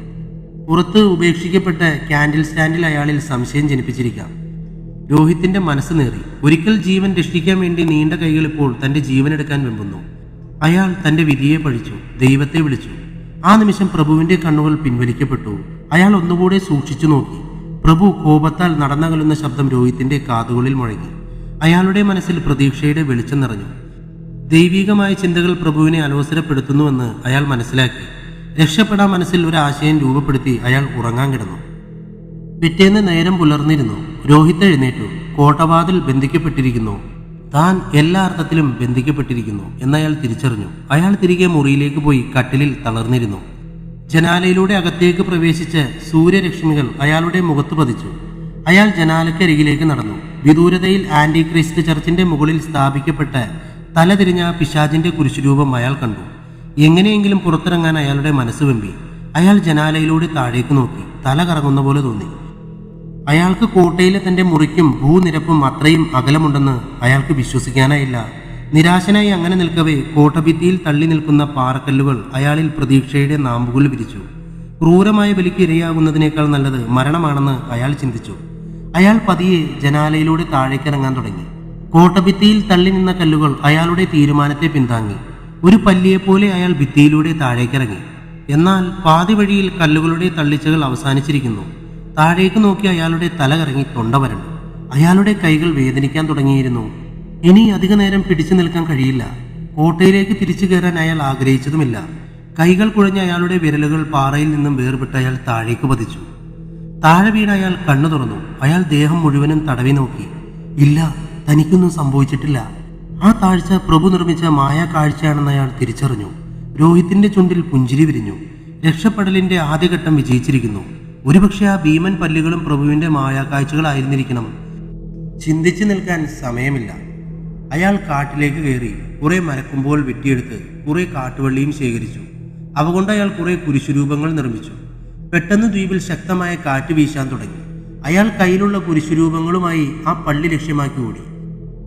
പുറത്ത് ഉപേക്ഷിക്കപ്പെട്ട ക്യാൻഡിൽ സ്റ്റാൻഡിൽ അയാളിൽ സംശയം ജനിപ്പിച്ചിരിക്കാം. രോഹിത്തിന്റെ മനസ്സ് നേറി. ഒരിക്കൽ ജീവൻ രക്ഷിക്കാൻ വേണ്ടി നീണ്ട കൈകൾ ഇപ്പോൾ തന്റെ ജീവനെടുക്കാൻ വെമ്പുന്നു. അയാൾ തന്റെ വിധിയെ പഴിച്ചു. ദൈവത്തെ വിളിച്ചു. ആ നിമിഷം പ്രഭുവിന്റെ കണ്ണുകൾ പിൻവലിക്കപ്പെട്ടു. അയാൾ ഒന്നുകൂടെ സൂക്ഷിച്ചു നോക്കി. പ്രഭു കോപത്താൽ നടന്നകലുന്ന ശബ്ദം രോഹിത്തിന്റെ കാതുകളിൽ മുഴങ്ങി. അയാളുടെ മനസ്സിൽ പ്രതീക്ഷയുടെ വെളിച്ചം നിറഞ്ഞു. ദൈവികമായ ചിന്തകൾ പ്രഭുവിനെ അലോസരപ്പെടുത്തുന്നുവെന്ന് അയാൾ മനസ്സിലാക്കി. രക്ഷപ്പെടാൻ മനസ്സിൽ ഒരു ആശയം രൂപപ്പെടുത്തി അയാൾ ഉറങ്ങാൻ കിടന്നു. പിറ്റേന്ന് നേരം പുലർന്നിരുന്നു. രോഹിത് എഴുന്നേറ്റു. കോട്ടവാതിൽ ബന്ധിക്കപ്പെട്ടിരിക്കുന്നു. താൻ എല്ലാ അർത്ഥത്തിലും ബന്ധിക്കപ്പെട്ടിരിക്കുന്നു എന്നയാൾ തിരിച്ചറിഞ്ഞു. അയാൾ തിരികെ മുറിയിലേക്ക് പോയി കട്ടിലിൽ തളർന്നിരുന്നു. ജനാലയിലൂടെ അകത്തേക്ക് പ്രവേശിച്ച സൂര്യരശ്മികൾ അയാളുടെ മുഖത്ത് പതിച്ചു. അയാൾ ജനാലയ്ക്കരികിലേക്ക് നടന്നു. വിദൂരതയിൽ ആന്റി ക്രൈസ്റ്റ് ചർച്ചിന്റെ മുകളിൽ സ്ഥാപിക്കപ്പെട്ട തലതിരിഞ്ഞ പിശാചിന്റെ കുരിശുരൂപം അയാൾ കണ്ടു. എങ്ങനെയെങ്കിലും പുറത്തിറങ്ങാൻ അയാളുടെ മനസ്സ് വെമ്പി. അയാൾ ജനാലയിലൂടെ താഴേക്ക് നോക്കി. തല കറങ്ങുന്ന പോലെ തോന്നി. അയാൾക്ക് കോട്ടയിലെ തന്റെ മുറിക്കും ഭൂനിരപ്പും അത്രയും അകലമുണ്ടെന്ന് അയാൾക്ക് വിശ്വസിക്കാനായില്ല. നിരാശനായി അങ്ങനെ നിൽക്കവേ കോട്ടഭിത്തിയിൽ തള്ളി നിൽക്കുന്ന പാറക്കല്ലുകൾ അയാളിൽ പ്രതീക്ഷയുടെ നാമ്പുകൾ വിരിച്ചു. ക്രൂരമായ ബലിക്ക് ഇരയാകുന്നതിനേക്കാൾ നല്ലത് മരണമാണെന്ന് അയാൾ ചിന്തിച്ചു. അയാൾ പതിയെ ജനാലയിലൂടെ താഴേക്കിറങ്ങാൻ തുടങ്ങി. കോട്ടഭിത്തിയിൽ തള്ളി നിന്ന കല്ലുകൾ അയാളുടെ തീരുമാനത്തെ പിന്താങ്ങി. ഒരു പല്ലിയെപ്പോലെ അയാൾ ഭിത്തിയിലൂടെ താഴേക്കിറങ്ങി. എന്നാൽ പാതി വഴിയിൽ കല്ലുകളുടെ തള്ളിച്ചകൾ അവസാനിച്ചിരിക്കുന്നു. താഴേക്ക് നോക്കി അയാളുടെ തല കറങ്ങി തൊണ്ട വരണ്ടു. അയാളുടെ കൈകൾ വേദനിക്കാൻ തുടങ്ങിയിരുന്നു. ഇനി അധിക നേരം പിടിച്ചു നിൽക്കാൻ കഴിയില്ല. കോട്ടയിലേക്ക് തിരിച്ചു കയറാൻ അയാൾ ആഗ്രഹിച്ചതുമില്ല. കൈകൾ കുഴഞ്ഞ അയാളുടെ വിരലുകൾ പാറയിൽ നിന്നും വേർപെട്ട് അയാൾ താഴേക്ക് പതിച്ചു. താഴെ വീണ അയാൾ കണ്ണു തുറന്നു. അയാൾ ദേഹം മുഴുവനും തടവി നോക്കി. ഇല്ല, തനിക്കൊന്നും സംഭവിച്ചിട്ടില്ല. ആ താഴ്ച പ്രഭു നിർമ്മിച്ച മായാ കാഴ്ചയാണെന്ന് അയാൾ തിരിച്ചറിഞ്ഞു. രോഹിത്തിന്റെ ചുണ്ടിൽ പുഞ്ചിരി വിരിഞ്ഞു. രക്ഷപ്പെടലിന്റെ ആദ്യഘട്ടം വിജയിച്ചിരിക്കുന്നു. ഒരുപക്ഷെ ആ ഭീമൻ പല്ലുകളും പ്രഭുവിന്റെ മായാ കാഴ്ചകളായിരുന്നിരിക്കണം. ചിന്തിച്ചു നിൽക്കാൻ സമയമില്ല. അയാൾ കാട്ടിലേക്ക് കയറി. കുറെ മരക്കുമ്പോൾ വെട്ടിയെടുത്ത് കുറെ കാട്ടുവള്ളിയും ശേഖരിച്ചു. അവ കൊണ്ട് അയാൾ കുറെ കുരിശുരൂപങ്ങൾ നിർമ്മിച്ചു. പെട്ടെന്ന് ദ്വീപിൽ ശക്തമായ കാറ്റ് വീശാൻ തുടങ്ങി. അയാൾ കയ്യിലുള്ള കുരിശുരൂപങ്ങളുമായി ആ പള്ളി ലക്ഷ്യമാക്കി ഓടി.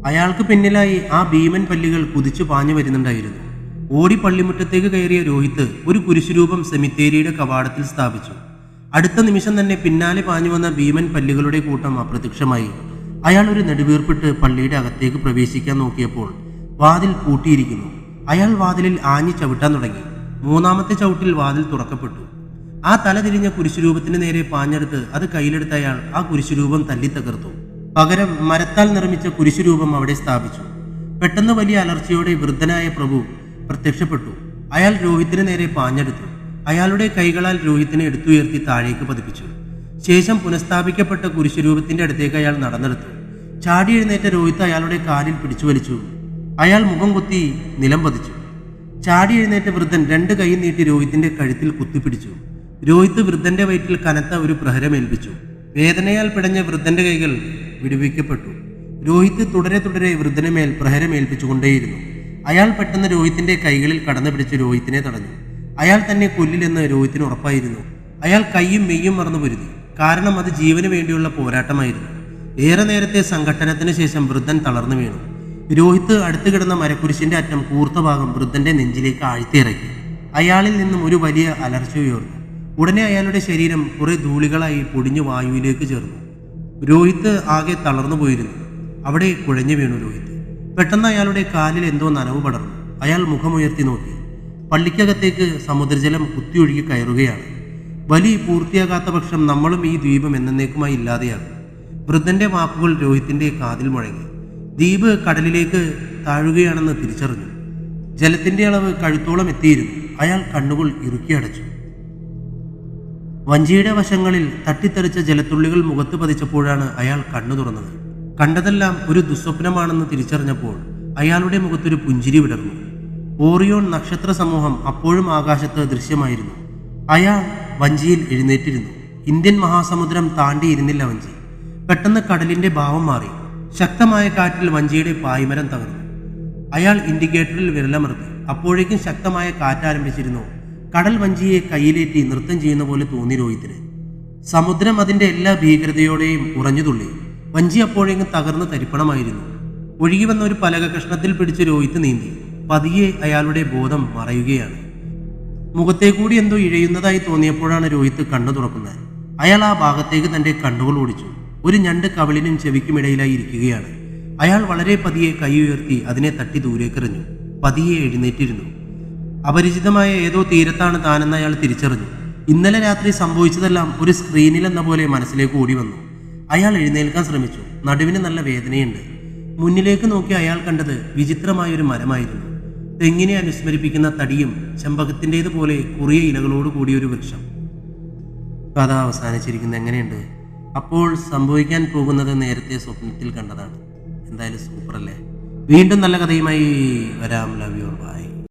അയാൾക്ക് പിന്നിലായി ആ ഭീമൻ പല്ലുകൾ കുതിച്ചു പാഞ്ഞു വരുന്നുണ്ടായിരുന്നു. ഓടി പള്ളിമുറ്റത്തേക്ക് കയറിയ രോഹിത് ഒരു കുരിശുരൂപം സെമിത്തേരിയുടെ കവാടത്തിൽ സ്ഥാപിച്ചു. അടുത്ത നിമിഷം തന്നെ പിന്നാലെ പാഞ്ഞു വന്ന ഭീമൻ പല്ലുകളുടെ കൂട്ടം അപ്രത്യക്ഷമായി. അയാൾ ഒരു നെടുവീർപ്പിട്ട് പള്ളിയുടെ അകത്തേക്ക് പ്രവേശിക്കാൻ നോക്കിയപ്പോൾ വാതിൽ പൂട്ടിയിരിക്കുന്നു. അയാൾ വാതിലിൽ ആഞ്ഞു ചവിട്ടാൻ തുടങ്ങി. മൂന്നാമത്തെ ചവിട്ടിൽ വാതിൽ തുറക്കപ്പെട്ടു. ആ തല തിരിഞ്ഞ കുരിശുരൂപത്തിന് നേരെ പാഞ്ഞെടുത്ത് അത് കയ്യിലെടുത്ത അയാൾ ആ കുരിശുരൂപം തല്ലി തകർത്തു. പകരം മരത്താൽ നിർമ്മിച്ച കുരിശുരൂപം അവിടെ സ്ഥാപിച്ചു. പെട്ടെന്ന് വലിയ അലർച്ചയോടെ വൃദ്ധനായ പ്രഭു പ്രത്യക്ഷപ്പെട്ടു. അയാൾ രോഹിത്തിന് നേരെ പാഞ്ഞെടുത്തു. അയാളുടെ കൈകളാൽ രോഹിത്തിനെ എടുത്തുയർത്തി താഴേക്ക് പതിപ്പിച്ചു. ശേഷം പുനഃസ്ഥാപിക്കപ്പെട്ട കുരിശുരൂപത്തിന്റെ അടുത്തേക്ക് അയാൾ നടന്നെടുത്തു. ചാടി എഴുന്നേറ്റ രോഹിത്ത് അയാളുടെ കാലിൽ പിടിച്ചു വലിച്ചു. അയാൾ മുഖം കുത്തി നിലം പതിച്ചു. ചാടി എഴുന്നേറ്റ വൃദ്ധൻ 2 കൈ നീട്ടി രോഹിത്തിന്റെ കഴുത്തിൽ കുത്തിപ്പിടിച്ചു. രോഹിത്ത് വൃദ്ധന്റെ വയറ്റിൽ കനത്ത ഒരു പ്രഹരമേൽപ്പിച്ചു. വേദനയാൽ പിടഞ്ഞ വൃദ്ധന്റെ കൈകൾ വിടുവിക്കപ്പെട്ടു. രോഹിത്ത് തുടരെ വൃദ്ധന് മേൽ പ്രഹരമേൽപ്പിച്ചുകൊണ്ടേയിരുന്നു. അയാൾ പെട്ടെന്ന് രോഹിത്തിന്റെ കൈകളിൽ കടന്നു പിടിച്ച് രോഹിത്തിനെ തടഞ്ഞു. അയാൾ തന്നെ കൊല്ലില്ലെന്ന് രോഹിത്തിന് ഉറപ്പായിരുന്നു. അയാൾ കൈയും മെയ്യും മറന്നു പൊരുതി. കാരണം അത് ജീവന് വേണ്ടിയുള്ള പോരാട്ടമായിരുന്നു. ഏറെ നേരത്തെ സംഘട്ടനത്തിന് ശേഷം വൃദ്ധൻ തളർന്നു വീണു. രോഹിത്ത് അടുത്ത് കിടന്ന മരക്കുരിശിന്റെ അറ്റം കൂർത്ത ഭാഗം വൃദ്ധന്റെ നെഞ്ചിലേക്ക് ആഴ്ത്തിയിറക്കി. അയാളിൽ നിന്നും ഒരു വലിയ അലർച്ച ഉയർന്നു. ഉടനെ അയാളുടെ ശരീരം കുറെ ധൂളികളായി പൊടിഞ്ഞു വായുവിലേക്ക് ചേർന്നു. രോഹിത്ത് ആകെ തളർന്നു പോയിരുന്നു. അവിടെ കുഴഞ്ഞു വീണു രോഹിത്ത്. പെട്ടെന്ന് അയാളുടെ കാലിൽ എന്തോ നനവ് പടർന്നു. അയാൾ മുഖമുയർത്തി നോക്കി. പള്ളിക്കകത്തേക്ക് സമുദ്രജലം കുത്തിയൊഴുകി കയറുകയാണ്. ബലി പൂർത്തിയാകാത്ത പക്ഷം നമ്മളും ഈ ദ്വീപം എന്നേക്കുമായി ഇല്ലാതെയാകും. വൃദ്ധന്റെ വാക്കുകൾ രോഹിത്തിന്റെ കാതിൽ മുഴങ്ങി. ദ്വീപ് കടലിലേക്ക് താഴുകയാണെന്ന് തിരിച്ചറിഞ്ഞു. ജലത്തിന്റെ അളവ് കഴുത്തോളം എത്തിയിരുന്നു. അയാൾ കണ്ണുകൾ ഇറുക്കി അടച്ചു. വഞ്ചിയുടെ വശങ്ങളിൽ തട്ടിത്തെറിച്ച ജലത്തുള്ളികൾ മുഖത്ത് പതിച്ചപ്പോഴാണ് അയാൾ കണ്ണു തുറന്നത്. കണ്ടതെല്ലാം ഒരു ദുസ്വപ്നമാണെന്ന് തിരിച്ചറിഞ്ഞപ്പോൾ അയാളുടെ മുഖത്തൊരു പുഞ്ചിരി വിടർന്നു. ഓറിയോൺ നക്ഷത്ര സമൂഹം അപ്പോഴും ആകാശത്ത് ദൃശ്യമായിരുന്നു. അയാൾ വഞ്ചിയിൽ എഴുന്നേറ്റിരുന്നു. ഇന്ത്യൻ മഹാസമുദ്രം താണ്ടിയിരുന്നില്ല വഞ്ചി. പെട്ടെന്ന് കടലിന്റെ ഭാവം മാറി. ശക്തമായ കാറ്റിൽ വഞ്ചിയുടെ പായ്മരം തകർന്നു. അയാൾ ഇൻഡിക്കേറ്ററിൽ വിരലമർത്തി. അപ്പോഴേക്കും ശക്തമായ കാറ്റാരംഭിച്ചിരുന്നു. കടൽ വഞ്ചിയെ കയ്യിലേറ്റി നൃത്തം ചെയ്യുന്ന പോലെ തോന്നി രോഹിത്തിന്. സമുദ്രം അതിന്റെ എല്ലാ ഭീകരതയോടെയും ഉറഞ്ഞുതുള്ളി. വഞ്ചി അപ്പോഴേക്കും തകർന്ന് തരിപ്പണമായിരുന്നു. ഒഴുകി വന്ന ഒരു പലക കഷ്ണത്തിൽ പിടിച്ച് രോഹിത്ത് നീന്തി. പതിയെ അയാളുടെ ബോധം മറയുകയാണ്. മുഖത്തേക്കൂടി എന്തോ ഇഴയുന്നതായി തോന്നിയപ്പോഴാണ് രോഹിത്ത് കണ്ണു തുറക്കുന്നത്. അയാൾ ആ ഭാഗത്തേക്ക് തന്റെ കണ്ണുകൾ ഓടിച്ചു. ഒരു ഞണ്ട് കവിളിനും ചെവിക്കുമിടയിലായി ഇരിക്കുകയാണ്. അയാൾ വളരെ പതിയെ കൈ ഉയർത്തി അതിനെ തട്ടി ദൂരേക്കെറിഞ്ഞു. പതിയെ എഴുന്നേറ്റിരുന്നു. അപരിചിതമായ ഏതോ തീരത്താണ് താനെന്ന് അയാൾ തിരിച്ചറിഞ്ഞു. ഇന്നലെ രാത്രി സംഭവിച്ചതെല്ലാം ഒരു സ്ക്രീനിലെന്ന പോലെ മനസ്സിലേക്ക് ഓടി വന്നു. അയാൾ എഴുന്നേൽക്കാൻ ശ്രമിച്ചു. നടുവിന് നല്ല വേദനയുണ്ട്. മുന്നിലേക്ക് നോക്കി അയാൾ കണ്ടത് വിചിത്രമായൊരു മരമായിരുന്നു. തെങ്ങിനെ അനുസ്മരിപ്പിക്കുന്ന തടിയും ചെമ്പകത്തിൻ്റേതുപോലെ കുറിയ ഇലകളോട് കൂടിയൊരു വൃക്ഷം. കഥ അവസാനിച്ചിരിക്കുന്നത് എങ്ങനെയുണ്ട്? അപ്പോൾ സംഭവിക്കാൻ പോകുന്നത് നേരത്തെ സ്വപ്നത്തിൽ കണ്ടതാണ്. എന്തായാലും സൂപ്പർ അല്ലേ? വീണ്ടും നല്ല കഥയുമായി വരാം. Love you. ബൈ.